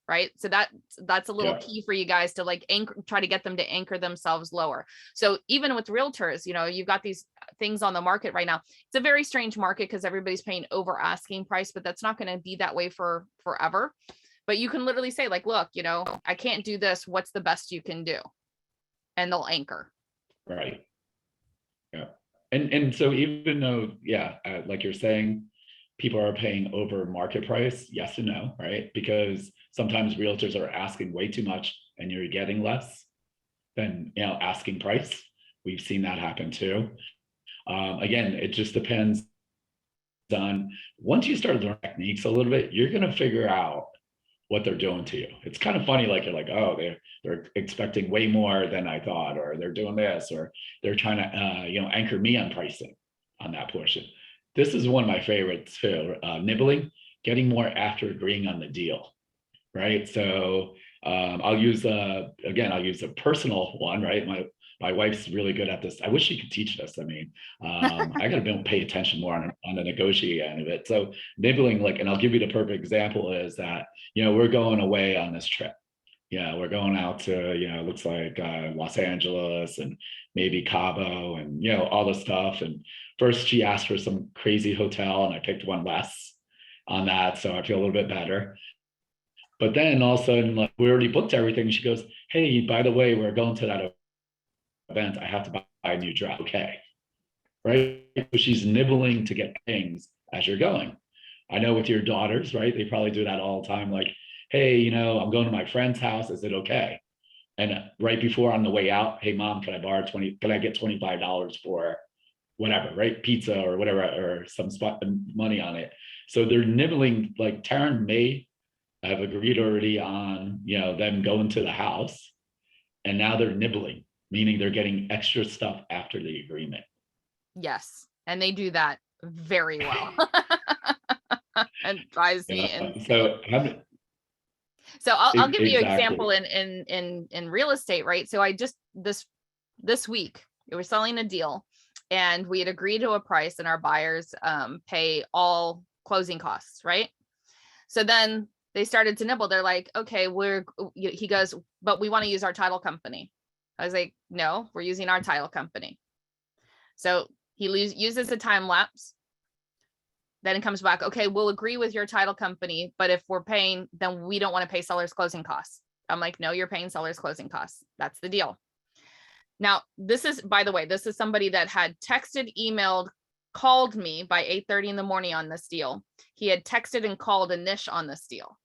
Right. So that's a little key for you guys to like try to get them to anchor themselves lower. So even with realtors, you know, you've got these things on the market right now. It's a very strange market because everybody's paying over asking price, but that's not going to be that way for forever. But you can literally say like, look, you know, I can't do this. What's the best you can do? And they'll anchor. Right. Yeah. And so even though, like you're saying, people are paying over market price, yes and no, right? Because sometimes realtors are asking way too much and you're getting less than, you know, asking price. We've seen that happen too. Again, it just depends on, once you start learning techniques a little bit, you're going to figure out what they're doing to you. It's kind of funny, like you're like, oh, they're expecting way more than I thought, or they're doing this, or they're trying to, you know, anchor me on pricing on that portion. This is one of my favorites too, nibbling, getting more after agreeing on the deal, right? So I'll use a personal one, right? My wife's really good at this. I wish she could teach this. I mean, I got to pay attention more on the negotiating end of it. So nibbling, like, and I'll give you the perfect example is that, you know, we're going away on this trip. Yeah, we're going out to, you know, it looks like Los Angeles and maybe Cabo and, you know, all the stuff. And first she asked for some crazy hotel and I picked one less on that. So I feel a little bit better. But then all of a sudden, like, we already booked everything. She goes, hey, by the way, we're going to that event. I have to buy a new dress. Okay. Right. So she's nibbling to get things as you're going. I know with your daughters, right? They probably do that all the time. Like, hey, you know, I'm going to my friend's house. Is it okay? And right before on the way out, hey, mom, can I get $25 for whatever, right? Pizza or whatever, or some money on it. So they're nibbling, like Taryn may have agreed already on, you know, them going to the house. And now they're nibbling, meaning they're getting extra stuff after the agreement. Yes. And they do that very well. And drives me insane. So I'll give you an example in real estate, right? So I just this week we were selling a deal and we had agreed to a price and our buyers pay all closing costs, right? So then they started to nibble. They're like, okay, he goes, but we want to use our title company. I was like, no, we're using our title company. So he uses a time lapse. Then it comes back, okay, we'll agree with your title company, but if we're paying, then we don't want to pay seller's closing costs. I'm like, no, you're paying seller's closing costs. That's the deal. Now, this is, by the way, this is somebody that had texted, emailed, called me by 8:30 in the morning on this deal. He had texted and called Anish on this deal.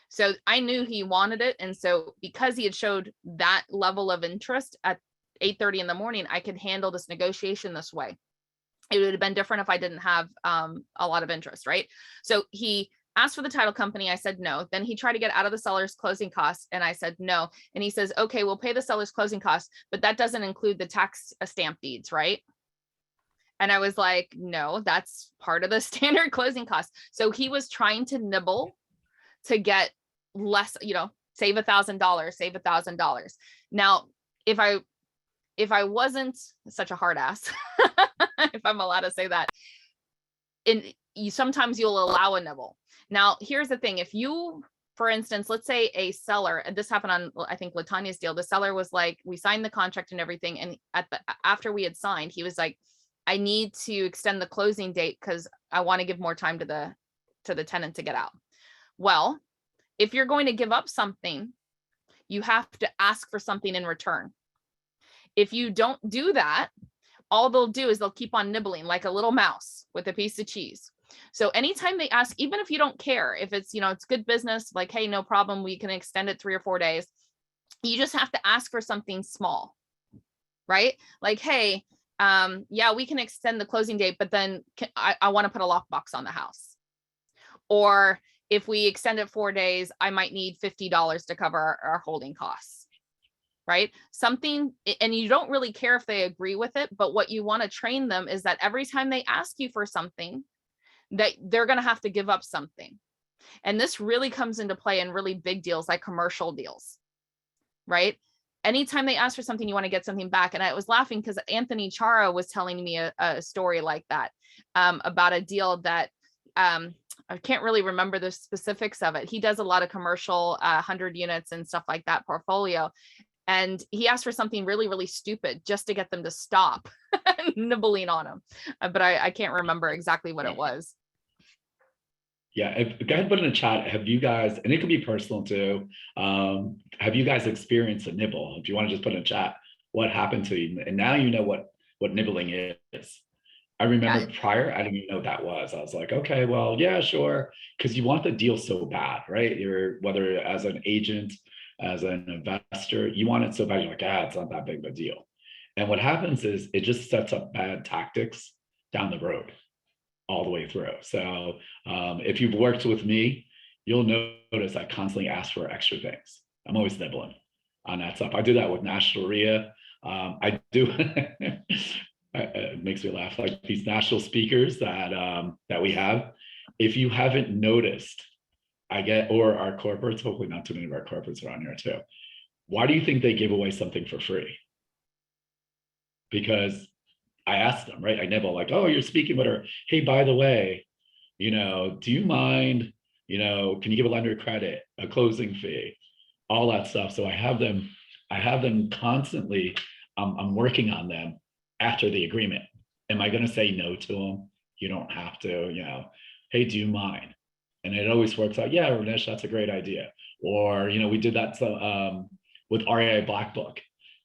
So I knew he wanted it. And so because he had showed that level of interest at 8:30 in the morning, I could handle this negotiation this way. It would have been different if I didn't have a lot of interest, right? So he asked for the title company. I said no. Then he tried to get out of the seller's closing costs, and I said no. And he says, okay, we'll pay the seller's closing costs, but that doesn't include the tax stamp deeds, right? And I was like, no, that's part of the standard closing costs. So he was trying to nibble to get less, save $1,000, save $1,000. Now, if I wasn't such a hard ass, if I'm allowed to say that, sometimes you'll allow a nibble. Now, here's the thing. If you, for instance, let's say a seller, and this happened on, I think, Latanya's deal, the seller was like, we signed the contract and everything. And after we had signed, he was like, I need to extend the closing date because I want to give more time to the tenant to get out. Well, if you're going to give up something, you have to ask for something in return. If you don't do that, all they'll do is they'll keep on nibbling like a little mouse with a piece of cheese. So anytime they ask, even if you don't care, if it's, it's good business, like, hey, no problem, we can extend it 3 or 4 days. You just have to ask for something small, right? Like, hey, yeah, we can extend the closing date, but then I want to put a lockbox on the house. Or if we extend it 4 days, I might need $50 to cover our holding costs, right? Something, and you don't really care if they agree with it, but what you want to train them is that every time they ask you for something, that they're going to have to give up something. And this really comes into play in really big deals like commercial deals, right? Anytime they ask for something, you want to get something back. And I was laughing because Anthony Chara was telling me a story like that, about a deal that I can't really remember the specifics of it. He does a lot of commercial 100 units and stuff like that portfolio. And he asked for something really, really stupid just to get them to stop nibbling on him. But I can't remember exactly what it was. Yeah, go ahead and put in the chat. Have you guys, and it could be personal too, have you guys experienced a nibble? If you want to just put in the chat what happened to you, and now you know what nibbling is. I remember prior, I didn't even know what that was. I was like, okay, well, yeah, sure. Because you want the deal so bad, right? Whether as an agent, as an investor, you want it so bad, you're like, it's not that big of a deal. And what happens is it just sets up bad tactics down the road all the way through. So if you've worked with me, you'll notice I constantly ask for extra things. I'm always nibbling on that stuff. I do that with National REIA. I do. It makes me laugh, like these national speakers that we have. If you haven't noticed, or our corporates, hopefully not too many of our corporates are on here too. Why do you think they give away something for free? Because I asked them, right? I nibble like, oh, you're speaking with her. Hey, by the way, do you mind, can you give a lender credit, a closing fee, all that stuff. So I have them constantly, I'm working on them after the agreement. Am I going to say no to them? You don't have to, hey, do you mind? And it always works out. Yeah, Ranesh, that's a great idea. Or, we did that with REI Black Book.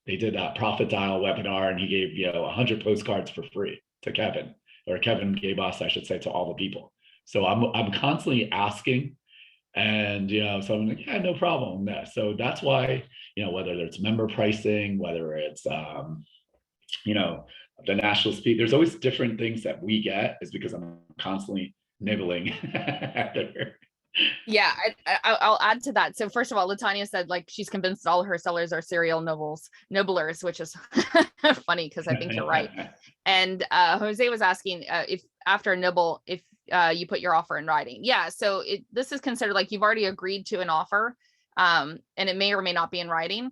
They did that Profit Dial webinar, and he gave 100 postcards for free to Kevin, or Kevin gave us, I should say, to all the people. So I'm constantly asking, and so I'm like, yeah, no problem. Yeah. So that's why whether it's member pricing, whether it's the national speak, there's always different things that we get, is because I'm constantly nibbling at her. Yeah, I'll add to that. So first of all, Latanya said like she's convinced all her sellers are serial nibblers, which is funny because I think you're right. And Jose was asking if after a nibble, if you put your offer in writing. Yeah, so this is considered like you've already agreed to an offer, and it may or may not be in writing.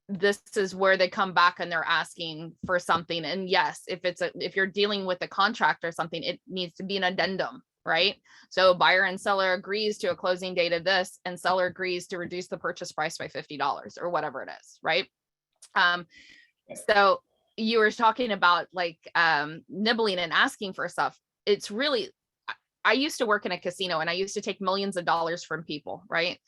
This is where they come back and they're asking for something. And yes, if you're dealing with a contract or something, it needs to be an addendum. Right? So buyer and seller agrees to a closing date of this, and seller agrees to reduce the purchase price by $50 or whatever it is. Right? So you were talking about like nibbling and asking for stuff. It's really, I used to work in a casino and I used to take millions of dollars from people. Right?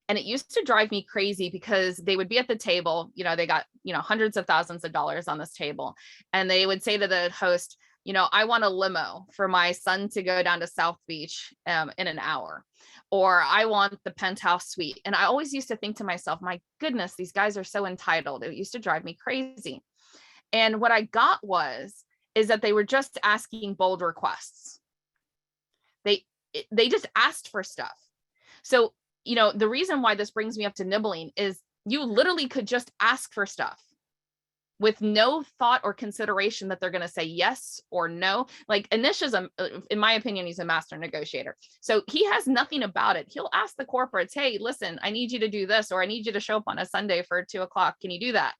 And it used to drive me crazy because they would be at the table, they got, hundreds of thousands of dollars on this table. And they would say to the host, I want a limo for my son to go down to South Beach in an hour, or I want the penthouse suite. And I always used to think to myself, my goodness, these guys are so entitled. It used to drive me crazy. And what I got is that they were just asking bold requests. They just asked for stuff. So, the reason why this brings me up to nibbling is you literally could just ask for stuff with no thought or consideration that they're going to say yes or no. Like Anish is, in my opinion, he's a master negotiator. So he has nothing about it. He'll ask the corporates, hey, listen, I need you to do this, or I need you to show up on a Sunday for 2:00. Can you do that?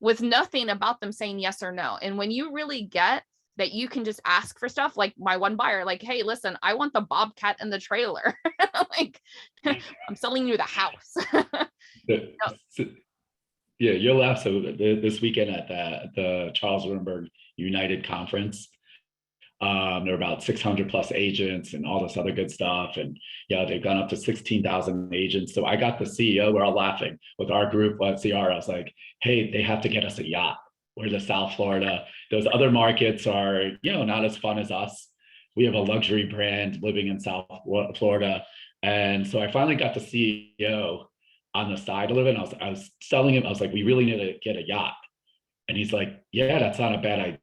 With nothing about them saying yes or no. And when you really get that you can just ask for stuff, like my one buyer, like, hey, listen, I want the Bobcat and the trailer. Like, I'm selling you the house. Yeah, you'll laugh. So this weekend at the Charles Lindbergh United Conference, there are about 600 plus agents and all this other good stuff. And they've gone up to 16,000 agents. So I got the CEO, we're all laughing with our group at CR. I was like, hey, they have to get us a yacht. We're the South Florida. Those other markets are, not as fun as us. We have a luxury brand living in South Florida. And so I finally got the CEO on the side a little bit. And I was telling him, I was like, we really need to get a yacht. And he's like, yeah, that's not a bad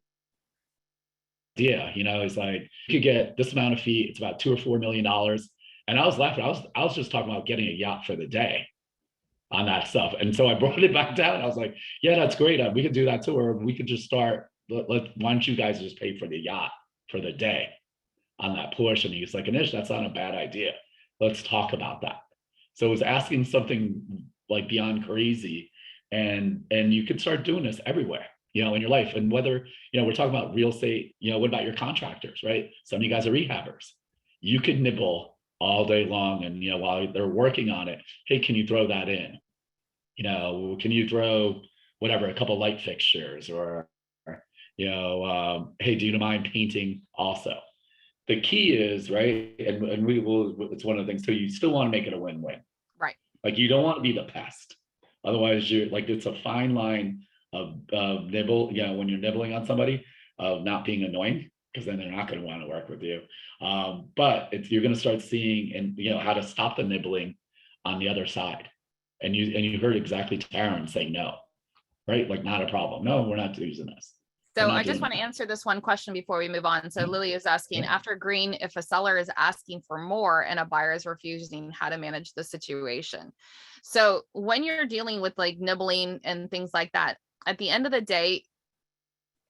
idea. He's like, you could get this amount of fee. It's about $2 or $4 million. And I was laughing. I was just talking about getting a yacht for the day on that stuff. And so I brought it back down. I was like, yeah, that's great. We could do that too. Or we could just start, why don't you guys just pay for the yacht for the day on that portion? He's like, Anish, that's not a bad idea. Let's talk about that. So it was asking something like beyond crazy. And you could start doing this everywhere, in your life. And whether, we're talking about real estate, what about your contractors, right? Some of you guys are rehabbers. You could nibble all day long. And, while they're working on it, hey, can you throw that in? Can you throw whatever, a couple light fixtures, or, hey, do you mind painting also? The key is, right, and we will, it's one of the things, so you still want to make it a win-win. Right. Like, you don't want to be the pest. Otherwise, you're like, it's a fine line of nibble, when you're nibbling on somebody, of not being annoying, because then they're not going to want to work with you. But you're going to start seeing, and how to stop the nibbling on the other side. And you heard exactly Taryn say no, right? Like, not a problem. No, we're not using this. So I just want to answer this one question before we move on. So Lily is asking, after agreeing, if a seller is asking for more and a buyer is refusing, how to manage the situation. So when you're dealing with like nibbling and things like that, at the end of the day,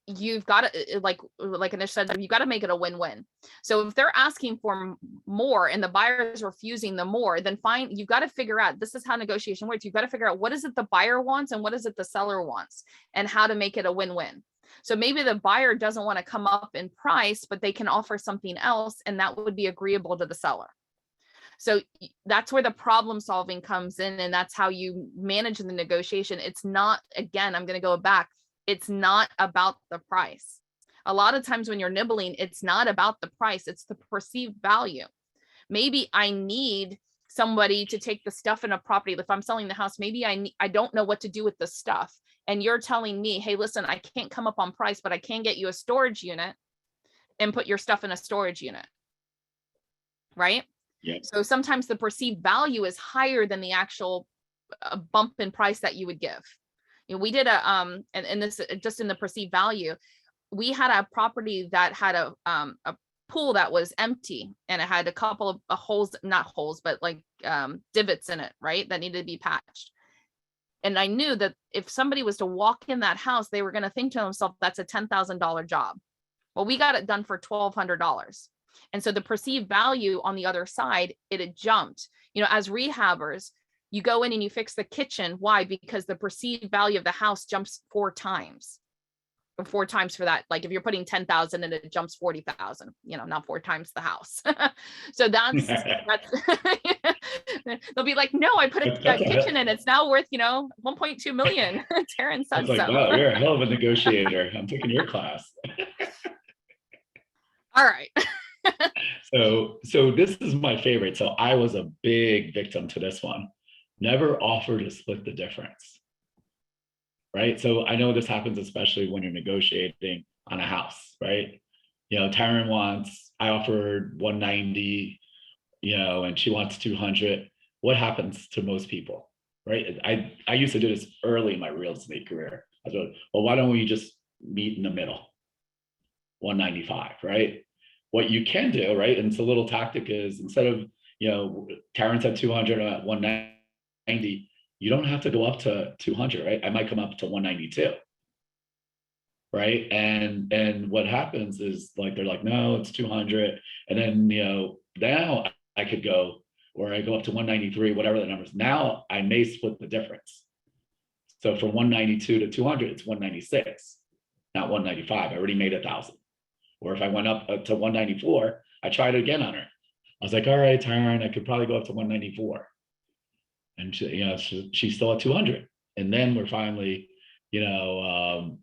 you've got to, like Anish said, you've got to make it a win-win. So if they're asking for more and the buyer is refusing the more, then fine, you've got to figure out, this is how negotiation works. You've got to figure out what is it the buyer wants and what is it the seller wants, and how to make it a win-win. So maybe the buyer doesn't want to come up in price, but they can offer something else, and that would be agreeable to the seller. So that's where the problem solving comes in, and that's how you manage the negotiation. It's not, again, I'm going to go back. It's not about the price. A lot of times when you're nibbling, it's not about the price. It's the perceived value. Maybe I need somebody to take the stuff in a property. If I'm selling the house, maybe I don't know what to do with the stuff. And you're telling me, hey, listen, I can't come up on price, but I can get you a storage unit and put your stuff in a storage unit. Right? Yeah. So sometimes the perceived value is higher than the actual bump in price that you would give. We did and this just in the perceived value, we had a property that had a pool that was empty, and it had a couple of holes, not holes, but like divots in it, right? That needed to be patched. And I knew that if somebody was to walk in that house, they were going to think to themselves, that's a $10,000 job. Well, we got it done for $1,200. And so the perceived value on the other side, it had jumped. As rehabbers, you go in and you fix the kitchen. Why? Because the perceived value of the house jumps 4 times. Or 4 times for that. Like if you're putting 10,000 and it jumps 40,000, not 4 times the house. So that's they'll be like, no, I put a kitchen in, it's now worth, 1.2 million. Taryn said like, so. wow, you're a hell of a negotiator. I'm taking your class. All right. So this is my favorite. So I was a big victim to this one. Never offer to split the difference. Right. So I know this happens, especially when you're negotiating on a house, right? Taryn I offered 190, and she wants 200. What happens to most people, right? I used to do this early in my real estate career. I thought, well, why don't we just meet in the middle, 195, right? What you can do, right? And it's a little tactic is instead of, Taryn at 200 at 190, you don't have to go up to 200, right? I might come up to 192. Right. And what happens is like, they're like, no, it's 200. And then, now I could go, or I go up to 193, whatever the numbers. Now I may split the difference. So from 192 to 200, it's 196, not 195. I already made 1,000. Or if I went up to 194, I tried it again on her. I was like, all right, Taryn, I could probably go up to 194. And she's still at 200. And then we're finally, and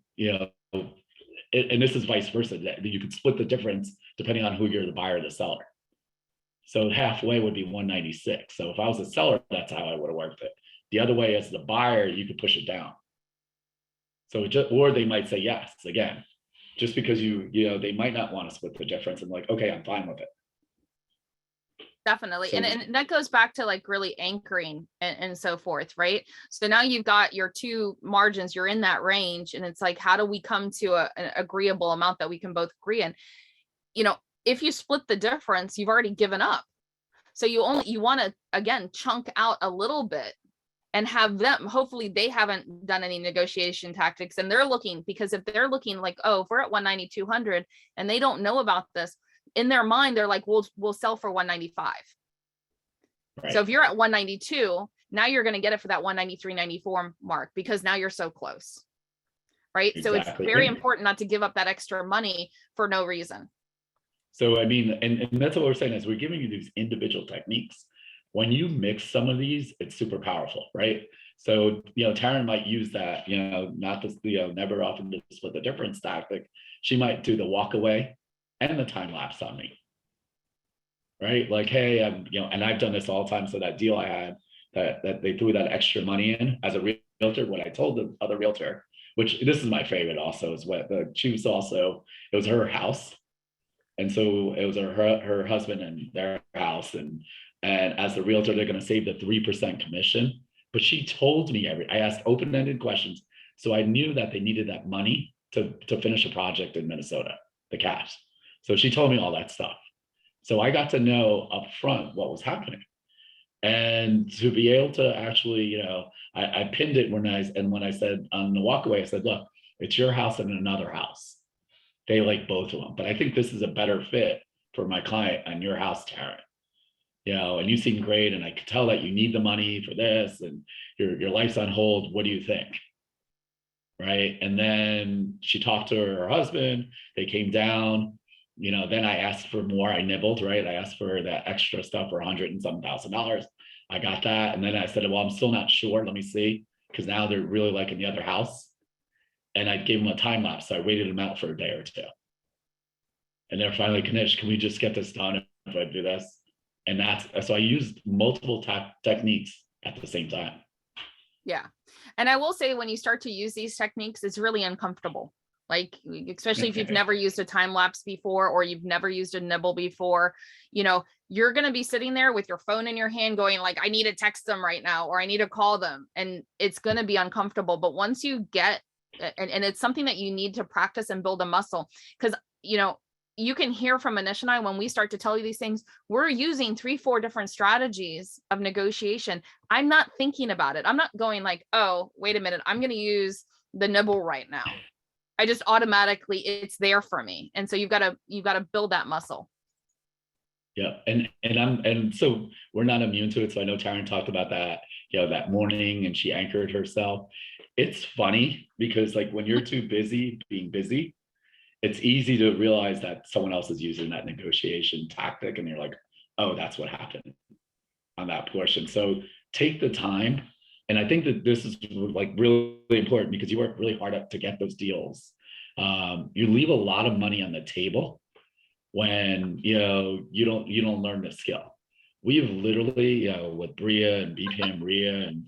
this is vice versa, that you could split the difference depending on who you're, the buyer or the seller. So halfway would be 196. So if I was a seller, that's how I would have worked it. The other way, as the buyer, you could push it down. So or they might say yes again, just because they might not want to split the difference and like, okay, I'm fine with it. Definitely. And that goes back to like really anchoring and so forth, right? So now you've got your two margins, you're in that range, and it's like, how do we come to an agreeable amount that we can both agree in? If you split the difference, you've already given up. So you want to, again, chunk out a little bit and have them, hopefully they haven't done any negotiation tactics and they're looking, because if they're looking like, oh, if we're at 190, 200 and they don't know about this, in their mind, they're like, we'll sell for 195. Right. So if you're at 192, now you're going to get it for that 193, 94 mark, because now you're so close. Right. Exactly. So it's very important not to give up that extra money for no reason. So, I mean, and that's what we're saying is we're giving you these individual techniques. When you mix some of these, it's super powerful, right? So, Taryn might use that, not just, never often to split the difference tactic. She might do the walk away and the time lapse on me, right? Like, hey, and I've done this all the time. So that deal I had that they threw that extra money in as a realtor, what I told the other realtor, which this is my favorite also, is what it was her house. And so it was her husband and their house. And as the realtor, they're going to save the 3% commission. But she told me I asked open-ended questions. So I knew that they needed that money to finish a project in Minnesota, the cash. So she told me all that stuff. So I got to know up front what was happening. And to be able to actually, I pinned it when I said on the walkaway, I said, look, it's your house and another house. They like both of them, but I think this is a better fit for my client on your house, Taryn. And you seem great, and I could tell that you need the money for this, and your life's on hold. What do you think? Right? And then she talked to her husband. They came down. Then I asked for more. I nibbled, right? I asked for that extra stuff for $100 and some thousand. I got that, and then I said, well, I'm still not sure. Let me see, because now they're really liking the other house. And I gave them a time lapse. So I waited them out for a day or two. And they're finally convinced, can we just get this done if I do this? And so I used multiple techniques at the same time. Yeah. And I will say, when you start to use these techniques, it's really uncomfortable. Like, especially if you've never used a time lapse before, or you've never used a nibble before, you're going to be sitting there with your phone in your hand going like, I need to text them right now, or I need to call them. And it's going to be uncomfortable. But once you get, and it's something that you need to practice and build a muscle, because, you can hear from Anish and I, when we start to tell you these things, we're using 3-4 different strategies of negotiation. I'm not thinking about it. I'm not going like, oh, wait a minute, I'm going to use the nibble right now. I just automatically, it's there for me. And so you've got to build that muscle. Yeah. And so we're not immune to it. So I know Taryn talked about that, that morning, and she anchored herself. It's funny because like when you're too busy being busy, it's easy to realize that someone else is using that negotiation tactic, and you're like, oh, that's what happened on that portion. So take the time. And I think that this is like really important, because you work really hard to get those deals. You leave a lot of money on the table when you don't learn the skill. We've literally, with Bria and BPM RIA and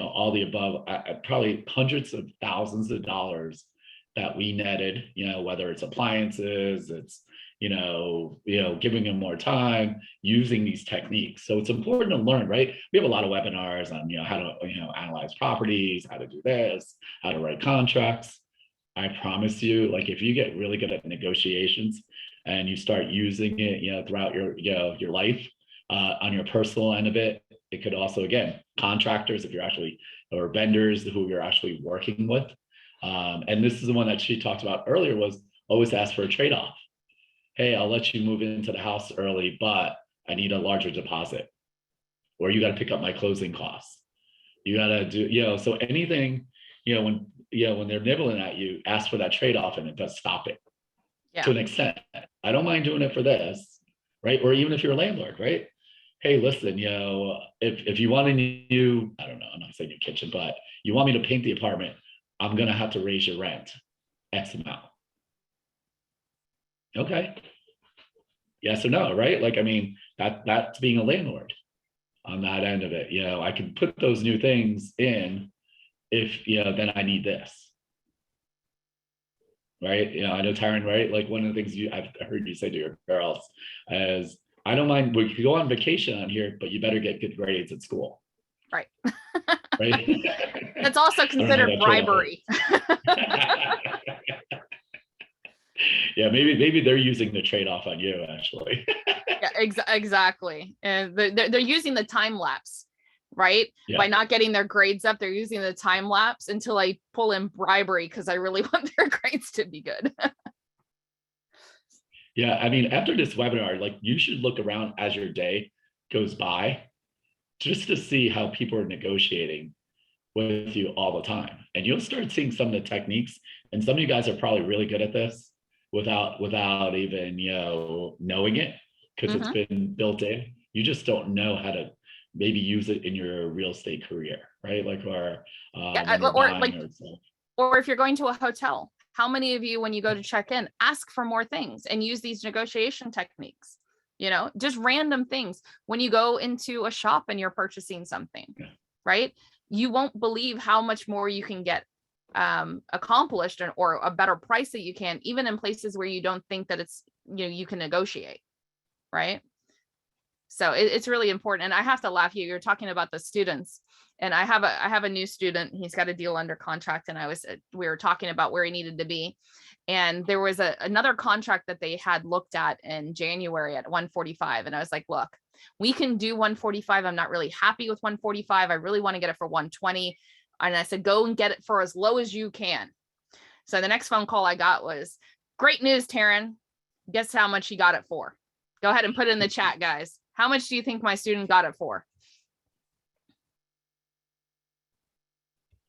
all the above, probably hundreds of thousands of dollars that we netted, whether it's appliances, it's giving them more time, using these techniques. So it's important to learn, right? We have a lot of webinars on, how to, analyze properties, how to do this, how to write contracts. I promise you, like if you get really good at negotiations and you start using it, throughout your life, on your personal end of it, it could also, again, contractors, if you're actually, or vendors who you're actually working with. And this is the one that she talked about earlier, was always ask for a trade-off. Hey, I'll let you move into the house early, but I need a larger deposit. Or you got to pick up my closing costs. You got to do, so anything, when they're nibbling at you, ask for that trade-off and it does stop it to an extent. I don't mind doing it for this, right? Or even if you're a landlord, right? Hey, listen, if you want a new, I don't know, I'm not saying new kitchen, but you want me to paint the apartment, I'm going to have to raise your rent X amount. Okay. Yes or no, right? Like, I mean, that's being a landlord on that end of it. I can put those new things in if, then I need this. Right. I know, Tyron, right? Like one of the things I've heard you say to your girls is, I don't mind, we could go on vacation on here, but you better get good grades at school. Right. Right. That's also considered bribery. Yeah, maybe they're using the trade-off on you, actually. Yeah, exactly. And they're using the time lapse, right? Yeah. By not getting their grades up, they're using the time lapse until I pull in bribery because I really want their grades to be good. Yeah, I mean, after this webinar, like you should look around as your day goes by just to see how people are negotiating with you all the time. And you'll start seeing some of the techniques, and some of you guys are probably really good at this without even, knowing it, because it's been built in. You just don't know how to maybe use it in your real estate career, right? Like, or if you're going to a hotel, how many of you, when you go to check in, ask for more things and use these negotiation techniques? Just random things. When you go into a shop and you're purchasing something, right? You won't believe how much more you can get accomplished or a better price that you can, even in places where you don't think that it's, you can negotiate, right? So it's really important. And I have to laugh, you're talking about the students, and I have a new student. He's got a deal under contract, and we were talking about where he needed to be. And there was another contract that they had looked at in January at 145. And I was like, look, we can do 145. I'm not really happy with 145. I really want to get it for 120. And I said, go and get it for as low as you can. So the next phone call I got was, great news, Taryn. Guess how much he got it for? Go ahead and put it in the chat, guys. How much do you think my student got it for?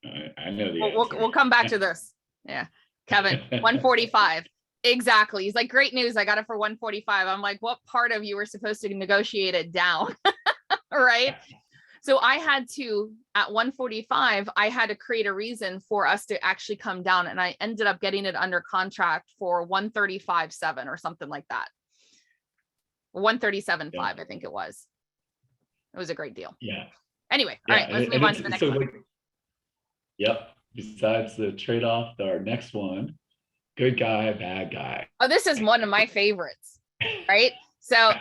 I know the answer. We'll come back to this. Yeah. Kevin, 145. Exactly. He's like, great news. I got it for 145. I'm like, what part of you were supposed to negotiate it down? Right. So I had to, at 145, I had to create a reason for us to actually come down. And I ended up getting it under contract for 135.7 or something like that. 137.5, I think it was. It was a great deal. Yeah. Anyway, all right, let's move on to the next one. Yep. Besides the trade-off, our next one, good guy, bad guy. Oh, this is one of my favorites, right? So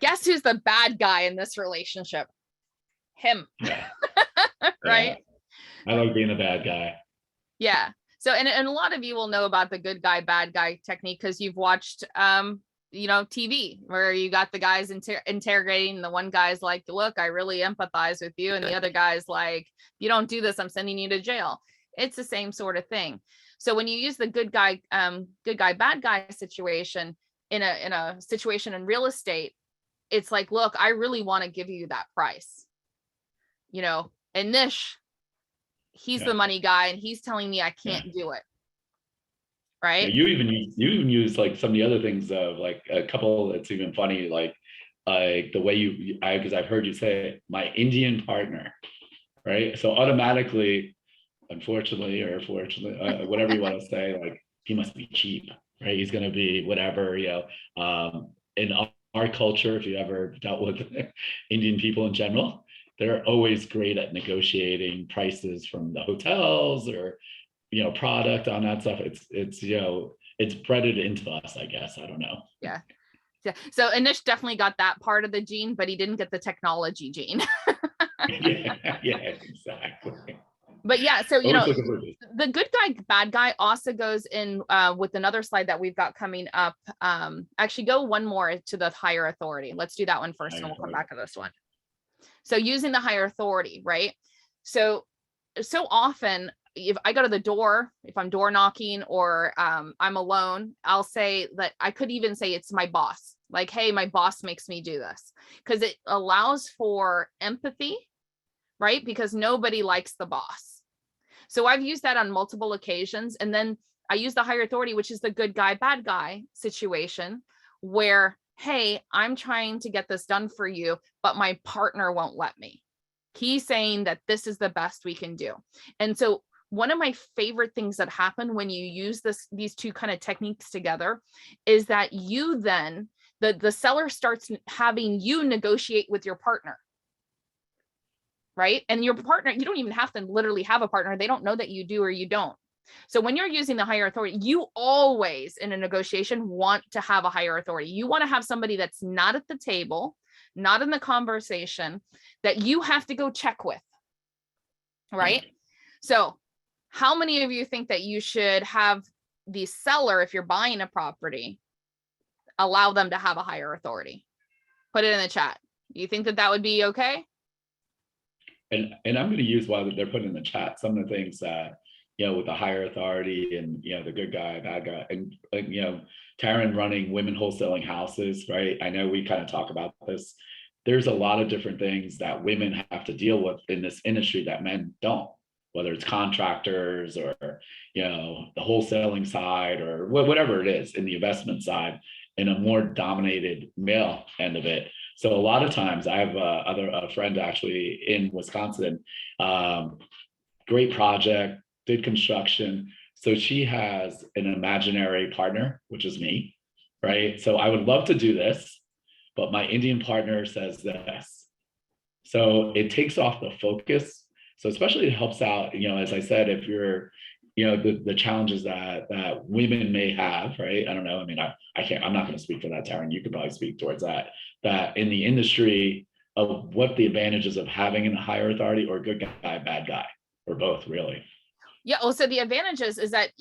guess who's the bad guy in this relationship? Him. Yeah. Right? Yeah. I like being a bad guy. Yeah. So, and a lot of you will know about the good guy, bad guy technique because you've watched, TV where you got the guys interrogating. The one guy's like, look, I really empathize with you. And the other guy's like, you don't do this, I'm sending you to jail. It's the same sort of thing. So when you use the good guy, bad guy situation in a situation in real estate, it's like, look, I really want to give you that price. And Nish, he's the money guy and he's telling me I can't do it. Right. Yeah, you even use like some of the other things of like a couple that's even funny, like the way because I've heard you say my Indian partner, right? So automatically, unfortunately or fortunately, whatever you want to say, like he must be cheap, right? He's going to be whatever, in our culture, if you ever dealt with Indian people in general, they're always great at negotiating prices from the hotels or product on that stuff. It's bred it into us, I guess. I don't know. Yeah. So Anish definitely got that part of the gene, but he didn't get the technology gene. yeah, exactly. But yeah, so Always looking for this. the good guy, bad guy also goes in with another slide that we've got coming up. Actually, go one more to the higher authority. Let's do that one first, and we'll come back to this one. So using the higher authority, right? So often, if I go to the door, if I'm door knocking or I'm alone, I'll say that I could even say it's my boss. Like, hey, my boss makes me do this, because it allows for empathy, right? Because nobody likes the boss. So I've used that on multiple occasions. And then I use the higher authority, which is the good guy, bad guy situation where, hey, I'm trying to get this done for you, but my partner won't let me. He's saying that this is the best we can do. And so one of my favorite things that happen when you use these two kind of techniques together is that you then, the seller starts having you negotiate with your partner. Right? And your partner, you don't even have to literally have a partner. They don't know that you do or you don't. So when you're using the higher authority, you always in a negotiation want to have a higher authority. You want to have somebody that's not at the table, not in the conversation, that you have to go check with. Right? So how many of you think that you should have the seller, if you're buying a property, allow them to have a higher authority? Put it in the chat. You think that would be okay? And I'm going to use while they're putting in the chat some of the things that, with the higher authority and, the good guy, bad guy, and, Taryn running women wholesaling houses, right? I know we kind of talk about this. There's a lot of different things that women have to deal with in this industry that men don't, whether it's contractors or, the wholesaling side or whatever it is in the investment side, in a more dominated male end of it. So a lot of times I have a friend actually in Wisconsin, great project, did construction. So she has an imaginary partner, which is me, right? So I would love to do this, but my Indian partner says this. So it takes off the focus. So especially it helps out, as I said, if you're, the challenges that women may have, right? I don't know. I mean, I'm not going to speak for that, Taryn. You could probably speak towards that in the industry of what the advantages of having a higher authority or good guy, bad guy, or both, really. Yeah. Well, so the advantages is that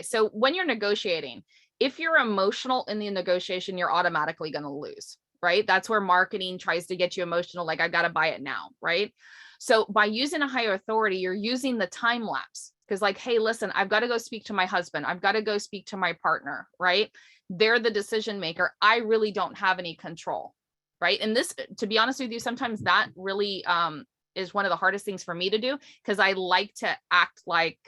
so when you're negotiating, if you're emotional in the negotiation, you're automatically going to lose, right? That's where marketing tries to get you emotional. Like, I got to buy it now, right? So by using a higher authority, you're using the time lapse, because like, hey, listen, I've got to go speak to my husband. I've got to go speak to my partner, right? They're the decision maker. I really don't have any control, right? And this, to be honest with you, sometimes that really is one of the hardest things for me to do, because I like to act like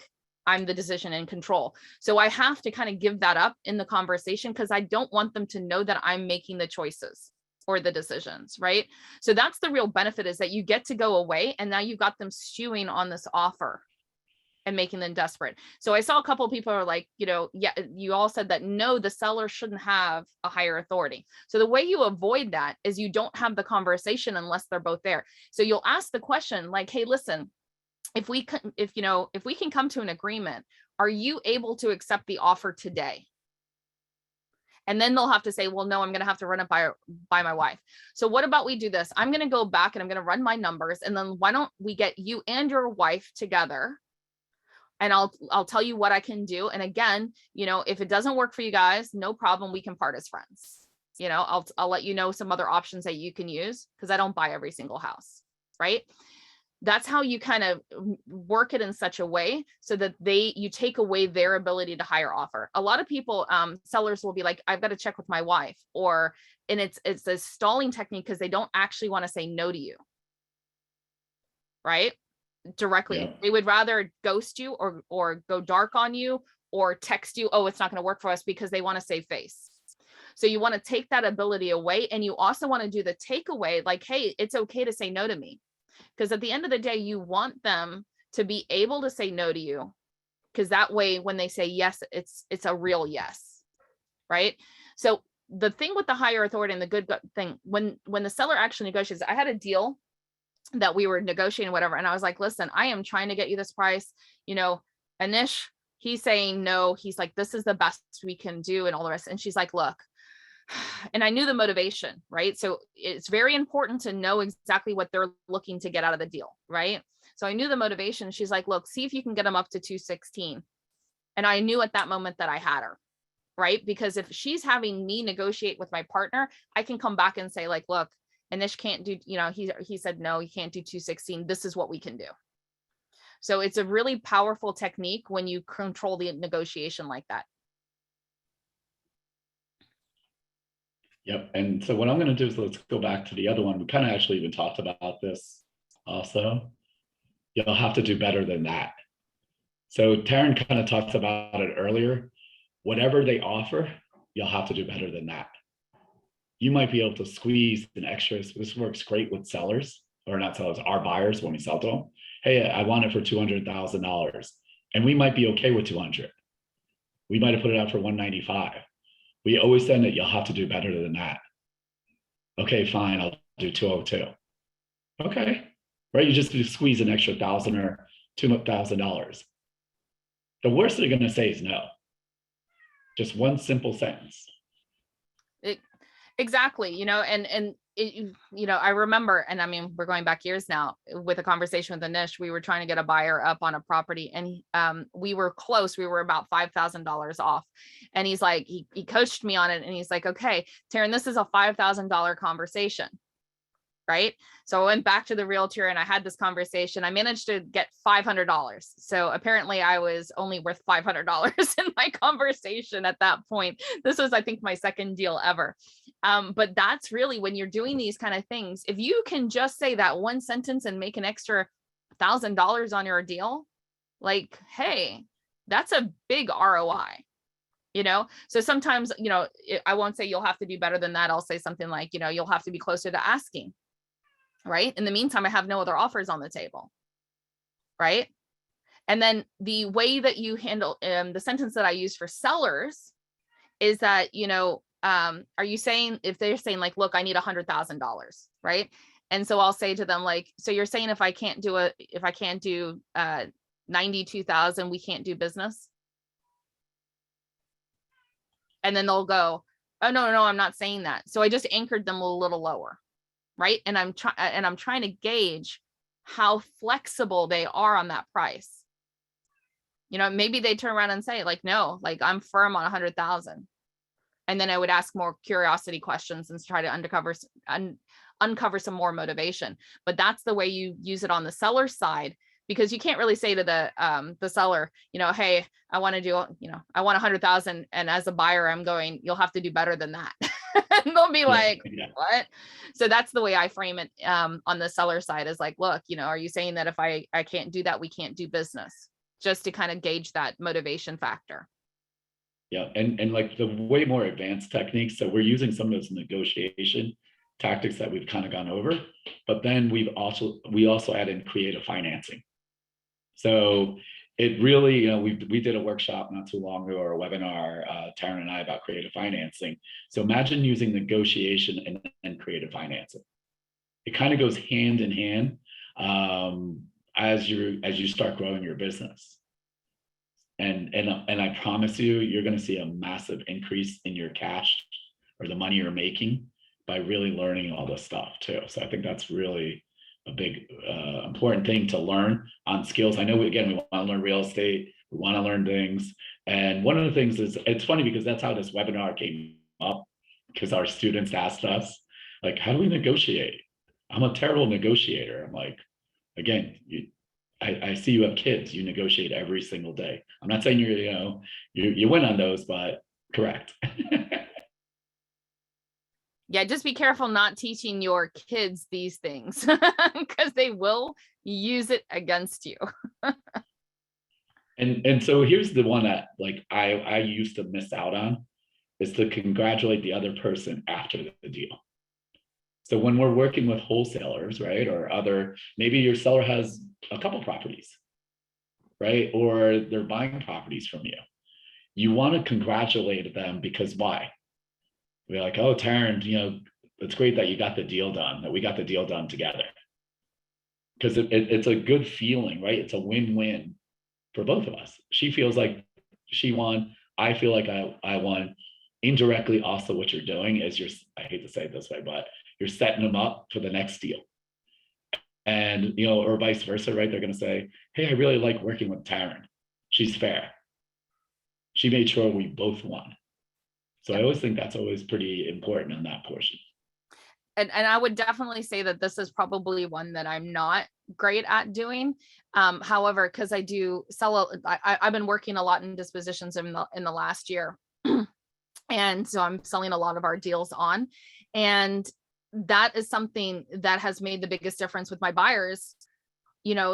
I'm the decision in control. So I have to kind of give that up in the conversation, because I don't want them to know that I'm making the choices or the decisions, right? So that's the real benefit, is that you get to go away and now you've got them stewing on this offer and making them desperate. So I saw a couple of people are like, yeah, you all said that no, the seller shouldn't have a higher authority. So the way you avoid that is you don't have the conversation unless they're both there. So you'll ask the question like, hey, listen, if we can come to an agreement, are you able to accept the offer today? And then they'll have to say, well, no, I'm going to have to run it by my wife. So what about we do this? I'm going to go back and I'm going to run my numbers. And then why don't we get you and your wife together? And I'll tell you what I can do. And again, if it doesn't work for you guys, no problem. We can part as friends. I'll let you know some other options that you can use, because I don't buy every single house, right? That's how you kind of work it in such a way so that you take away their ability to higher offer. A lot of people, sellers will be like, I've got to check with my wife, and it's a stalling technique because they don't actually want to say no to you, right? Directly. Yeah. They would rather ghost you or go dark on you or text you, oh, it's not going to work for us, because they want to save face. So you want to take that ability away. And you also want to do the takeaway, like, hey, it's okay to say no to me. Because at the end of the day, you want them to be able to say no to you, because that way, when they say yes, it's a real yes, right? So the thing with the higher authority and the good thing, when the seller actually negotiates, I had a deal that we were negotiating, whatever. And I was like, listen, I am trying to get you this price, you know, Anish, he's saying no. He's like, this is the best we can do and all the rest. And she's like, look, and I knew the motivation, right? So it's very important to know exactly what they're looking to get out of the deal, right? So I knew the motivation. She's like, look, see if you can get them up to 216. And I knew at that moment that I had her, right? Because if she's having me negotiate with my partner, I can come back and say like, look, Anish can't do, you know, he said, no, he can't do 216. This is what we can do. So it's a really powerful technique when you control the negotiation like that. Yep. And so what I'm going to do is let's go back to the other one. We kind of actually even talked about this also. You'll have to do better than that. So Taryn kind of talked about it earlier. Whatever they offer, you'll have to do better than that. You might be able to squeeze an extra. This works great with sellers, or not sellers, our buyers when we sell to them. Hey, I want it for $200,000. And we might be okay with 200. We might have put it out for 195. We always send it, you'll have to do better than that. Okay, fine, I'll do 202. Okay, right? You just squeeze an extra $1,000 or $2,000. The worst they're going to say is no. Just one simple sentence. Exactly, you know, and it, you know, I remember, and I mean, we're going back years now with a conversation with Anish. We were trying to get a buyer up on a property, and we were close. We were about $5,000 off, and he's like, he coached me on it, and he's like, okay, Taryn, this is a $5,000 conversation. Right. So I went back to the realtor and I had this conversation. I managed to get $500. So apparently I was only worth $500 in my conversation at that point. This was, I think, my second deal ever. But that's really when you're doing these kind of things. If you can just say that one sentence and make an extra $1,000 on your deal, like, hey, that's a big ROI. You know, so sometimes, you know, I won't say you'll have to do better than that. I'll say something like, you know, you'll have to be closer to asking. Right. In the meantime, I have no other offers on the table. Right. And then the way that you handle the sentence that I use for sellers is that, you know, are you saying, if they're saying like, look, I need $100,000. Right. And so I'll say to them, like, so you're saying if I can't do 92,000, we can't do business. And then they'll go, oh, no, I'm not saying that. So I just anchored them a little lower. Right. And I'm trying to gauge how flexible they are on that price. You know, maybe they turn around and say like, no, like I'm firm on 100,000. And then I would ask more curiosity questions and try to uncover some more motivation. But that's the way you use it on the seller side, because you can't really say to the seller, you know, hey, I want to do, you know, I want 100,000. And as a buyer, I'm going, you'll have to do better than that. And they'll be like, what? So that's the way I frame it on the seller side, is like, look, you know, are you saying that if I can't do that, we can't do business? Just to kind of gauge that motivation factor. Yeah. And like the way more advanced techniques. So we're using some of those negotiation tactics that we've kind of gone over, but then we also add in creative financing. So it really, you know, we did a workshop not too long ago, or a webinar, Taryn and I, about creative financing. So imagine using negotiation and creative financing. It kind of goes hand in hand as you start growing your business. And I promise you, you're going to see a massive increase in your cash, or the money you're making, by really learning all this stuff too. So I think that's really a big important thing to learn on skills. I know we want to learn real estate, we want to learn things. And one of the things is, it's funny because that's how this webinar came up, because our students asked us, like, how do we negotiate? I'm a terrible negotiator. I'm like, again, I see you have kids, you negotiate every single day. I'm not saying you win on those, but correct. Yeah, just be careful not teaching your kids these things, because they will use it against you. And so here's the one that like I used to miss out on, is to congratulate the other person after the deal. So when we're working with wholesalers, right, or maybe your seller has a couple properties, right, or they're buying properties from you. You want to congratulate them, because why? We're like, oh, Taryn, you know, it's great that you got the deal done, that we got the deal done together. because it's a good feeling, right? It's a win-win for both of us. She feels like she won. I feel like I won. Indirectly, also what you're doing is I hate to say it this way, but you're setting them up for the next deal. And, or vice versa, right? They're going to say, hey, I really like working with Taryn. She's fair. She made sure we both won. So I always think that's always pretty important in that portion. And I would definitely say that this is probably one that I'm not great at doing. However, because I do sell, I've been working a lot in dispositions in the last year. And so I'm selling a lot of our deals on. And that is something that has made the biggest difference with my buyers,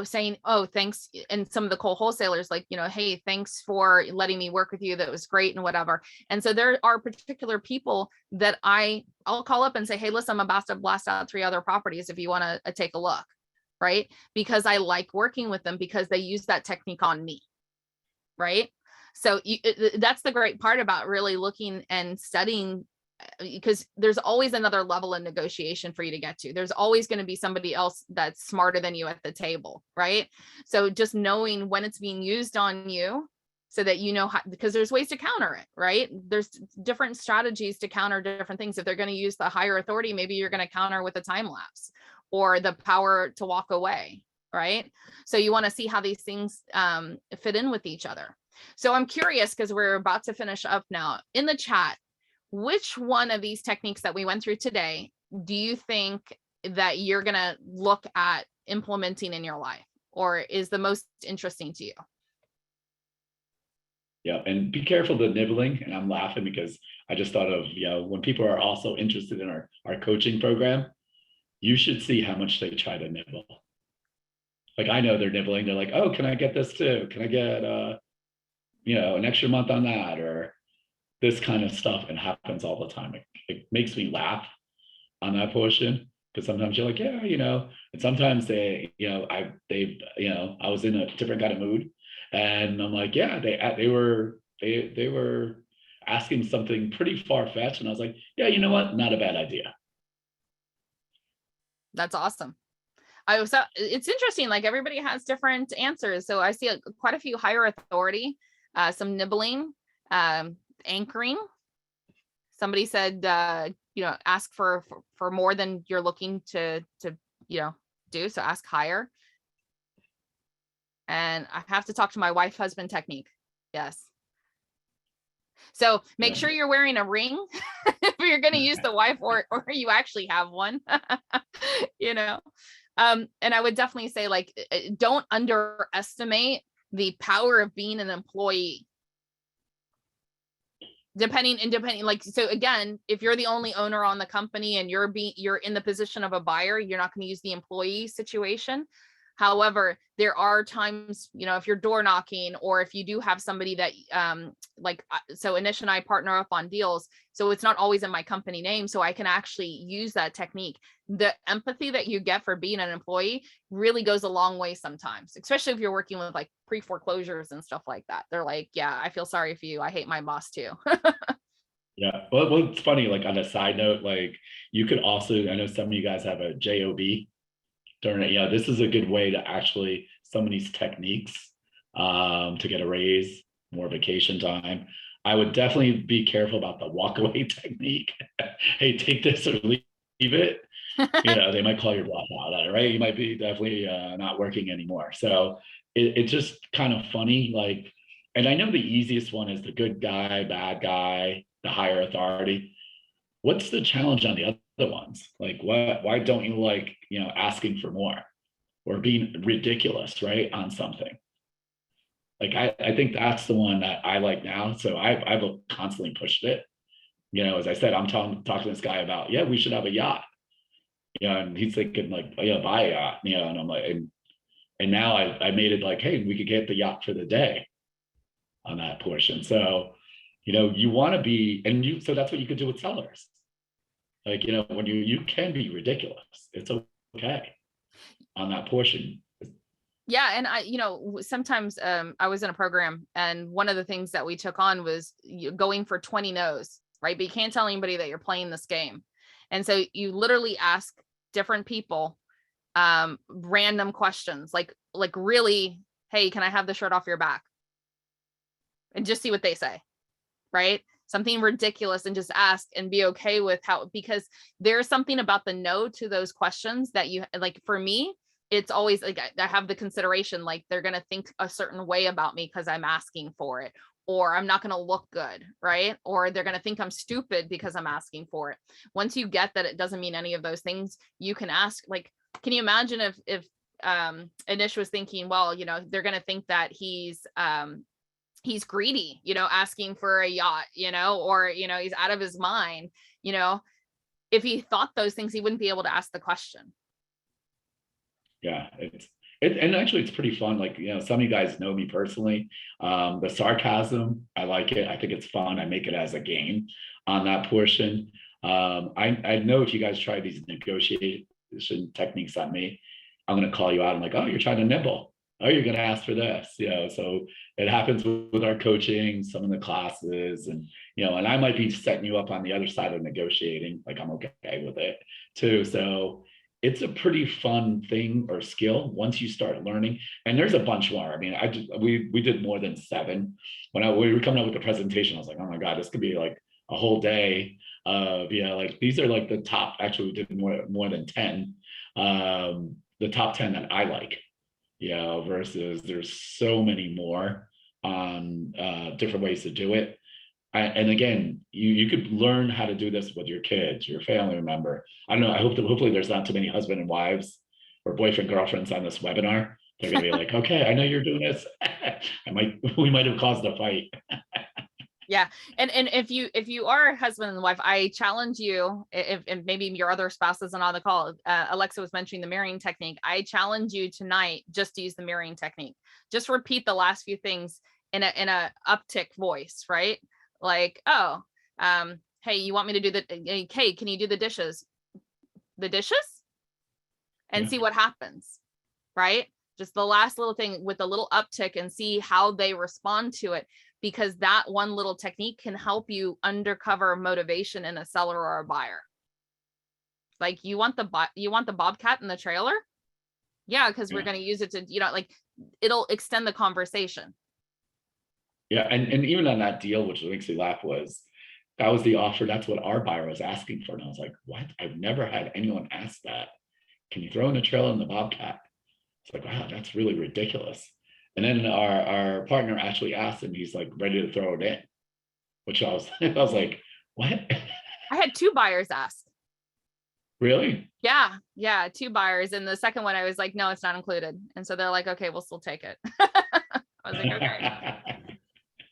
saying, oh, thanks. And some of the coal wholesalers, like, hey, thanks for letting me work with you. That was great and whatever. And so there are particular people that I'll call up and say, hey, listen, I'm about to blast out 3 other properties if you want to take a look. Right. Because I like working with them because they use that technique on me. Right. So that's the great part about really looking and studying, because there's always another level of negotiation for you to get to. There's always going to be somebody else that's smarter than you at the table, right? So just knowing when it's being used on you so that you know how, because there's ways to counter it, right? There's different strategies to counter different things. If they're going to use the higher authority, maybe you're going to counter with a time lapse or the power to walk away, right? So you want to see how these things fit in with each other. So I'm curious, because we're about to finish up now, in the chat, which one of these techniques that we went through today do you think that you're going to look at implementing in your life, or is the most interesting to you? Yeah, and be careful the nibbling. And I'm laughing because I just thought of, when people are also interested in our coaching program, you should see how much they try to nibble. Like, I know they're nibbling. They're like, oh, can I get this too? Can I get, an extra month on that? Or this kind of stuff. And happens all the time. It makes me laugh on that portion, because sometimes you're like, yeah, and sometimes I was in a different kind of mood, and I'm like, yeah, they were asking something pretty far-fetched, and I was like, yeah, you know what, not a bad idea. That's awesome. It's interesting, like everybody has different answers. So I see quite a few higher authority, some nibbling, anchoring. Somebody said, ask for more than you're looking to do. So ask higher. And I have to talk to my wife husband technique. Yes. So make sure you're wearing a ring if you're going to use the wife, or you actually have one, and I would definitely say, like, don't underestimate the power of being an employee. Depending, like, so again, if you're the only owner on the company and you're in the position of a buyer, you're not going to use the employee situation. However, there are times, if you're door knocking, or if you do have somebody that, so Anish and I partner up on deals, so it's not always in my company name, so I can actually use that technique. The empathy that you get for being an employee really goes a long way sometimes, especially if you're working with like pre-foreclosures and stuff like that. They're like, yeah, I feel sorry for you. I hate my boss too. Yeah. Well, it's funny, like on a side note, like you could also, I know some of you guys have a JOB during it. This is a good way to actually, some of these techniques to get a raise, more vacation time. I would definitely be careful about the walkaway technique. Hey, take this or leave it. They might call your bluff out on it, right? You might be definitely not working anymore. So it's just kind of funny. Like, and I know the easiest one is the good guy, bad guy, the higher authority. What's the challenge on the other ones? Like, why don't you like, asking for more or being ridiculous, right, on something? Like, I think that's the one that I like now. So I've constantly pushed it. As I said, I'm talking to this guy about, yeah, we should have a yacht. And he's thinking like, oh, yeah, buy a yacht, and I'm like, and now I made it like, hey, we could get the yacht for the day on that portion. So, you want to be, so that's what you could do with sellers. Like, when you can be ridiculous, it's okay on that portion. Yeah. And sometimes I was in a program, and one of the things that we took on was going for 20 no's, right? But you can't tell anybody that you're playing this game. And so you literally ask different people random questions, like really, hey, can I have the shirt off your back? And just see what they say, right? Something ridiculous, and just ask and be okay with how, because there's something about the no to those questions that you like. For me, it's always like I have the consideration, like they're going to think a certain way about me because I'm asking for it, or I'm not going to look good, right? Or they're going to think I'm stupid because I'm asking for it. Once you get that it doesn't mean any of those things, you can ask, like, can you imagine if Anish was thinking, well, you know, they're going to think that he's greedy, you know, asking for a yacht, you know, or, you know, he's out of his mind, you know. If he thought those things, he wouldn't be able to ask the question. Yeah, and actually it's pretty fun. Like, you know, some of you guys know me personally. The sarcasm, I like it. I think it's fun. I make it as a game on that portion. I know if you guys try these negotiation techniques on me, I'm going to call you out. I'm like, oh, you're trying to nibble. Oh, you're going to ask for this, you know. So it happens with our coaching, some of the classes, and, you know, and I might be setting you up on the other side of negotiating. Like, I'm okay with it too. So it's a pretty fun thing or skill once you start learning. And there's a bunch more. I mean, we did more than 7. When we were coming up with the presentation, I was like, oh my God, this could be like a whole day of, yeah, like these are like the top. Actually, we did more than 10. The top 10 that I like, you know, versus there's so many more on different ways to do it. And again, you could learn how to do this with your kids, your family member. I don't know. I hope that hopefully there's not too many husband and wives or boyfriend girlfriends on this webinar. They're gonna be like, okay, I know you're doing this. We might have caused a fight. Yeah. And if you are a husband and wife, I challenge you, if maybe your other spouse isn't on the call, Alexa was mentioning the mirroring technique. I challenge you tonight just to use the mirroring technique. Just repeat the last few things in a uptick voice, right? Like, oh, hey, you want me to do the, hey, can you do the dishes? The dishes? And Yeah. see what happens, right? Just the last little thing with a little uptick, and see how they respond to it. Because that one little technique can help you undercover motivation in a seller or a buyer. Like, you want the bobcat in the trailer? Yeah, because we're going to use it to, you know, like, it'll extend the conversation. Yeah, and even on that deal, which makes me laugh, that was the offer. That's what our buyer was asking for. And I was like, what? I've never had anyone ask that. Can you throw in the trailer in the bobcat? It's like, wow, that's really ridiculous. And then our partner actually asked him, he's like ready to throw it in, which I was like, what? I had 2 buyers ask. Really? Yeah, 2 buyers. And the second one, I was like, no, it's not included. And so they're like, okay, we'll still take it. I was like, okay.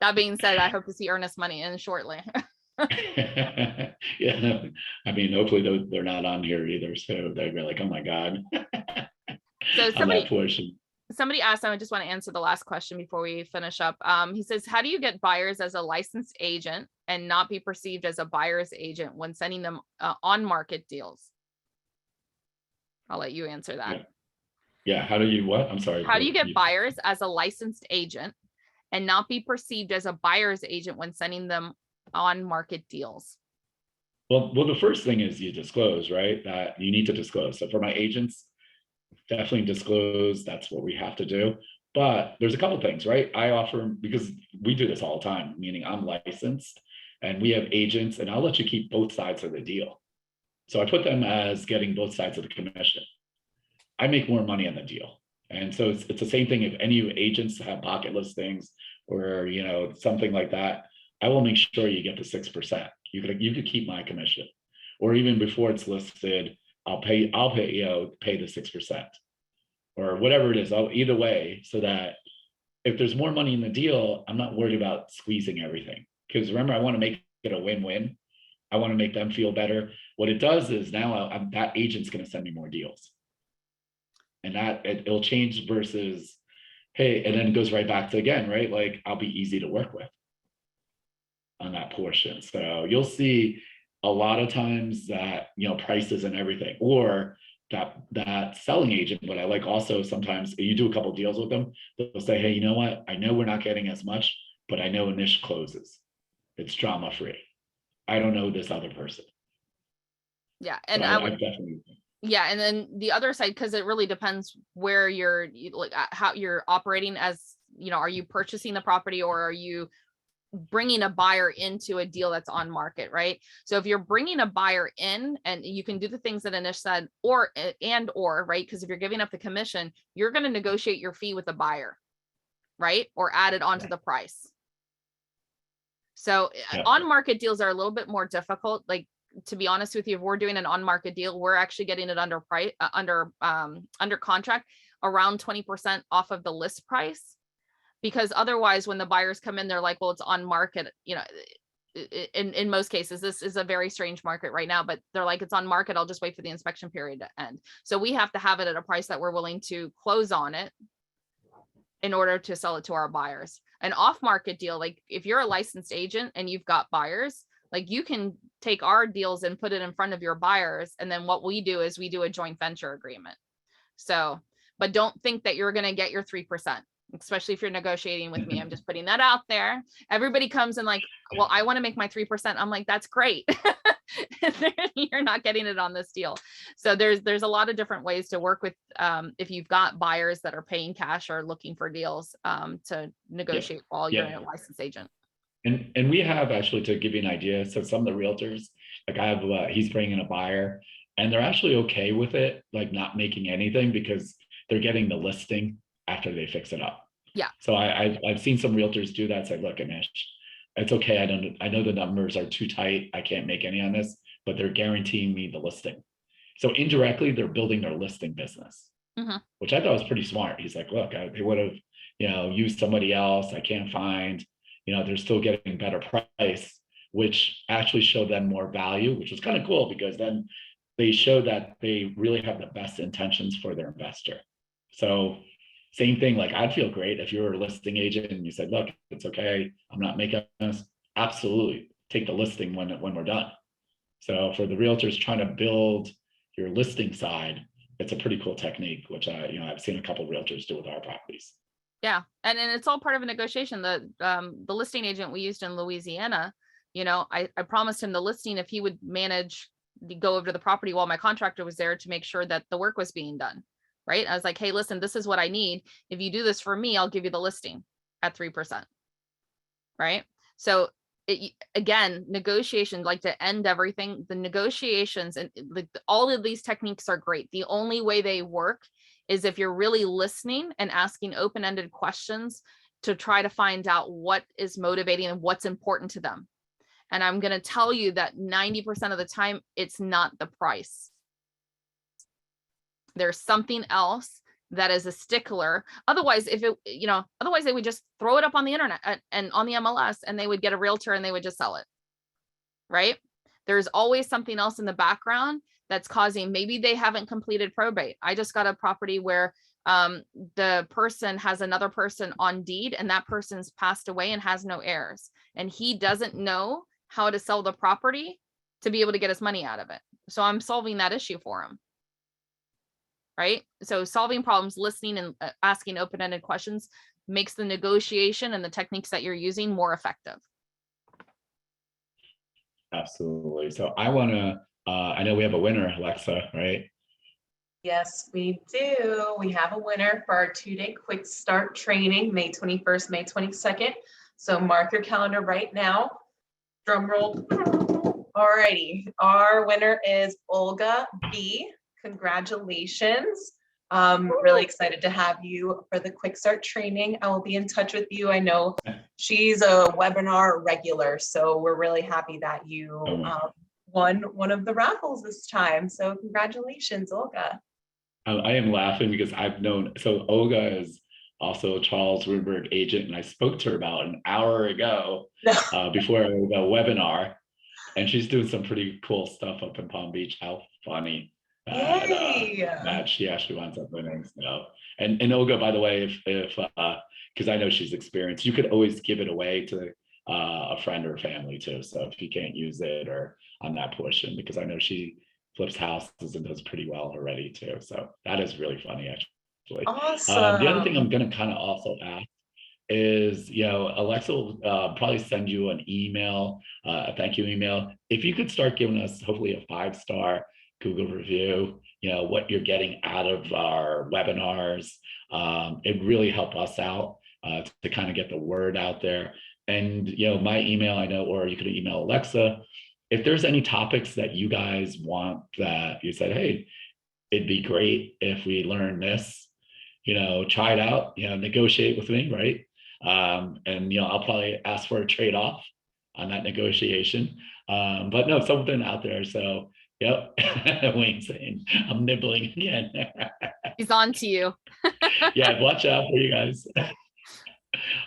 That being said, I hope to see earnest money in shortly. Yeah, I mean, hopefully they're not on here either. So they're like, oh my God. So somebody asked, I just want to answer the last question before we finish up. He says, how do you get buyers as a licensed agent and not be perceived as a buyer's agent when sending them on market deals? I'll let you answer that. Yeah. How do you what? I'm sorry. How do you get buyers as a licensed agent and not be perceived as a buyer's agent when sending them on market deals? Well, the first thing is you disclose, right? That you need to disclose. So for my agents, definitely disclose. That's what we have to do. But there's a couple things, right? I offer, because we do this all the time, meaning I'm licensed and we have agents, and I'll let you keep both sides of the deal. So I put them as getting both sides of the commission. I make more money on the deal. And so it's the same thing. If any of you agents have pocket listings or, you know, something like that, I will make sure you get the 6%. You could keep my commission, or even before it's listed, I'll pay, you know, pay the 6% or whatever it is. Either way, so that if there's more money in the deal, I'm not worried about squeezing everything. Because remember, I want to make it a win-win. I want to make them feel better. What it does is now that agent's going to send me more deals. And that it'll change versus, hey, and then it goes right back to, again, right? Like, I'll be easy to work with on that portion. So you'll see a lot of times that, you know, prices and everything, or that selling agent. But I like also sometimes you do a couple of deals with them, they'll say, hey, you know what? I know we're not getting as much, but I know Anish closes. It's drama free. I don't know this other person. Yeah. And so I would definitely. Yeah, and then the other side, because it really depends where how you're operating as, are you purchasing the property or are you bringing a buyer into a deal that's on market, right? So if you're bringing a buyer in, and you can do the things that Anish said, or, right? Because if you're giving up the commission, you're going to negotiate your fee with the buyer, right? Or add it onto the price. So on market deals are a little bit more difficult. Like, to be honest with you, if we're doing an on market deal, we're actually getting it under contract around 20% off of the list price. Because otherwise, when the buyers come in, they're like, well, it's on market. In most cases, this is a very strange market right now, but they're like, it's on market. I'll just wait for the inspection period to end. So we have to have it at a price that we're willing to close on it in order to sell it to our buyers. An off-market deal, like if you're a licensed agent and you've got buyers, like you can take our deals and put it in front of your buyers. And then what we do is we do a joint venture agreement. So, but don't think that you're going to get your 3%. Especially if you're negotiating with me. I'm just putting that out there. Everybody comes and like, well, I want to make my 3%. I'm like, that's great. You're not getting it on this deal. So there's a lot of different ways to work with if you've got buyers that are paying cash or looking for deals to negotiate while you're a licensed agent. And we have, actually, to give you an idea, so some of the realtors, like I have, he's bringing a buyer and they're actually okay with it, like not making anything because they're getting the listing after they fix it up. Yeah. So I've seen some realtors do that. Say, look, Anish, it's okay. I know the numbers are too tight. I can't make any on this, but they're guaranteeing me the listing. So indirectly, they're building their listing business, which I thought was pretty smart. He's like, look, they would have, used somebody else. I can't find, they're still getting better price, which actually showed them more value, which was kind of cool because then they show that they really have the best intentions for their investor. So same thing, like I'd feel great if you were a listing agent and you said, look, it's okay, I'm not making this. Absolutely, take the listing when we're done. So for the realtors trying to build your listing side, it's a pretty cool technique, which I've seen a couple of realtors do with our properties. Yeah, and it's all part of a negotiation. The listing agent we used in Louisiana, I promised him the listing if he would go over to the property while my contractor was there to make sure that the work was being done. Right. I was like, hey, listen, this is what I need. If you do this for me, I'll give you the listing at 3%. Right. So again, negotiation, like to end everything, the negotiations and all of these techniques are great. The only way they work is if you're really listening and asking open-ended questions to try to find out what is motivating and what's important to them. And I'm going to tell you that 90% of the time, it's not the price. There's something else that is a stickler. Otherwise, otherwise they would just throw it up on the internet and on the MLS and they would get a realtor and they would just sell it. Right. There's always something else in the background that's causing, maybe they haven't completed probate. I just got a property where the person has another person on deed and that person's passed away and has no heirs. And he doesn't know how to sell the property to be able to get his money out of it. So I'm solving that issue for him. Right. So solving problems, listening and asking open-ended questions makes the negotiation and the techniques that you're using more effective. Absolutely. So I know we have a winner, Alexa, right? Yes, we do. We have a winner for our 2-day quick start training, May 21st, May 22nd. So mark your calendar right now. Drum roll. Alrighty. Our winner is Olga B. Congratulations. Really excited to have you for the quick start training. I will be in touch with you. I know she's a webinar regular, so we're really happy that you won one of the raffles this time. So congratulations, Olga. I am laughing because so Olga is also a Charles Rubenberg agent, and I spoke to her about an hour ago before the webinar, and she's doing some pretty cool stuff up in Palm Beach. How funny. That she actually winds up winning. So, and Olga, by the way, if because I know she's experienced, you could always give it away to a friend or family too. So if you can't use it or on that portion, because I know she flips houses and does pretty well already too. So that is really funny, actually. Awesome. The other thing I'm going to kind of also ask is, Alexa will probably send you an email, a thank you email. If you could start giving us hopefully a 5-star Google review, what you're getting out of our webinars. It really helped us out to kind of get the word out there. And, my email, I know, or you could email Alexa. If there's any topics that you guys want that you said, hey, it'd be great if we learn this, try it out, negotiate with me, right? And, I'll probably ask for a trade-off on that negotiation. But no, something out there. So, yep, Wayne's saying I'm nibbling again. He's on to you. Yeah, watch out for you guys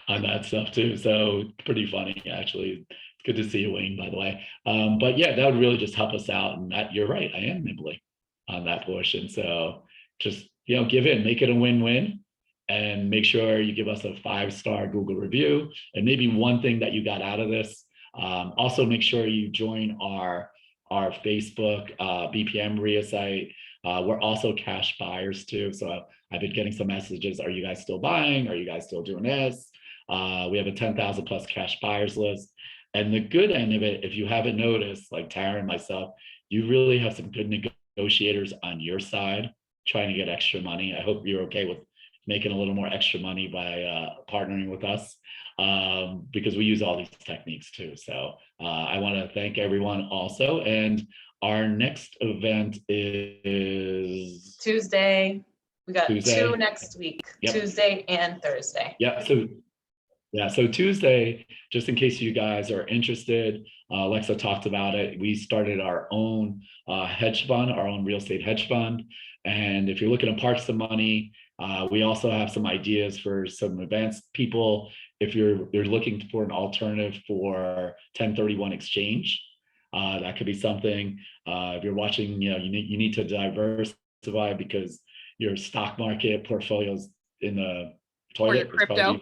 on that stuff too. So pretty funny, actually. It's good to see you, Wayne, by the way. But yeah, that would really just help us out. And that, you're right, I am nibbling on that portion. So just, give in, make it a win-win, and make sure you give us a 5-star Google review. And maybe one thing that you got out of this, also make sure you join our Facebook BPM RIA site. We're also cash buyers too. So I've been getting some messages. Are you guys still buying? Are you guys still doing this? We have a 10,000 plus cash buyers list. And the good end of it, if you haven't noticed, like Tara and myself, you really have some good negotiators on your side trying to get extra money. I hope you're okay with making a little more extra money by partnering with us, because we use all these techniques too. So I want to thank everyone also. And our next event is Tuesday. We got Tuesday. 2 next week, yep. Tuesday and Thursday. Yeah. So Tuesday, just in case you guys are interested, Alexa talked about it. We started our own hedge fund, our own real estate hedge fund. And if you're looking to park some money, we also have some ideas for some advanced people. If you're looking for an alternative for 1031 exchange, that could be something. If you're watching, you need to diversify because your stock market portfolio's in the toilet. Or crypto.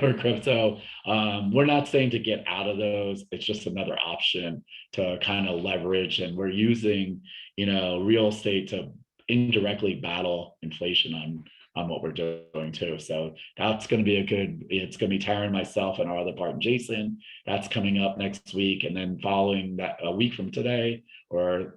Or crypto. We're not saying to get out of those. It's just another option to kind of leverage. And we're using, real estate to indirectly battle inflation on what we're doing too. So that's going to be it's going to be Tara and myself and our other partner, Jason. That's coming up next week. And then following that, a week from today, we're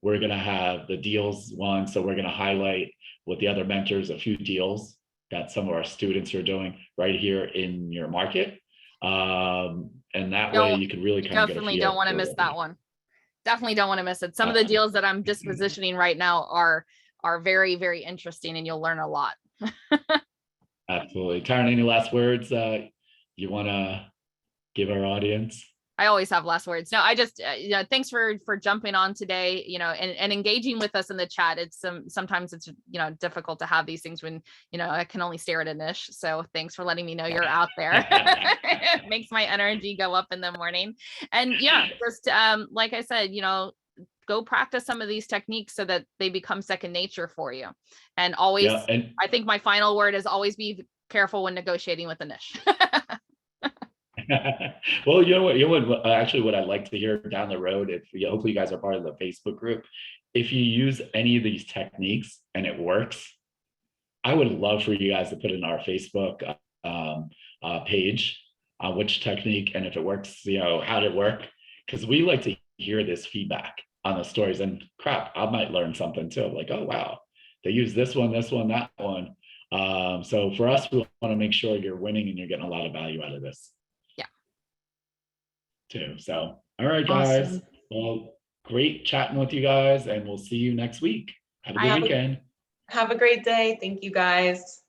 going to have the deals one. So we're going to highlight with the other mentors a few deals that some of our students are doing right here in your market. And that way you can really kind of definitely don't want to miss that one. Definitely don't want to miss it. Some of the deals that I'm dispositioning right now are very, very interesting, and you'll learn a lot. Absolutely. Taryn, any last words you want to give our audience? I always have last words. No, I just, thanks for jumping on today, and engaging with us in the chat. It's sometimes it's, difficult to have these things when, I can only stare at a niche. So thanks for letting me know you're out there. It makes my energy go up in the morning. And yeah, just like I said, go practice some of these techniques so that they become second nature for you. And always, I think my final word is always be careful when negotiating with a niche. Well, actually what I'd like to hear down the road, if hopefully you guys are part of the Facebook group, if you use any of these techniques and it works, I would love for you guys to put in our Facebook page which technique, and if it works, how did it work? Because we like to hear this feedback on the stories, and crap, I might learn something too. Like, oh wow, they use this one, that one. So for us, we want to make sure you're winning and you're getting a lot of value out of this. Too. So, all right, guys. Awesome. Well, great chatting with you guys, and we'll see you next week. Have a good weekend. Have a great day. Thank you, guys.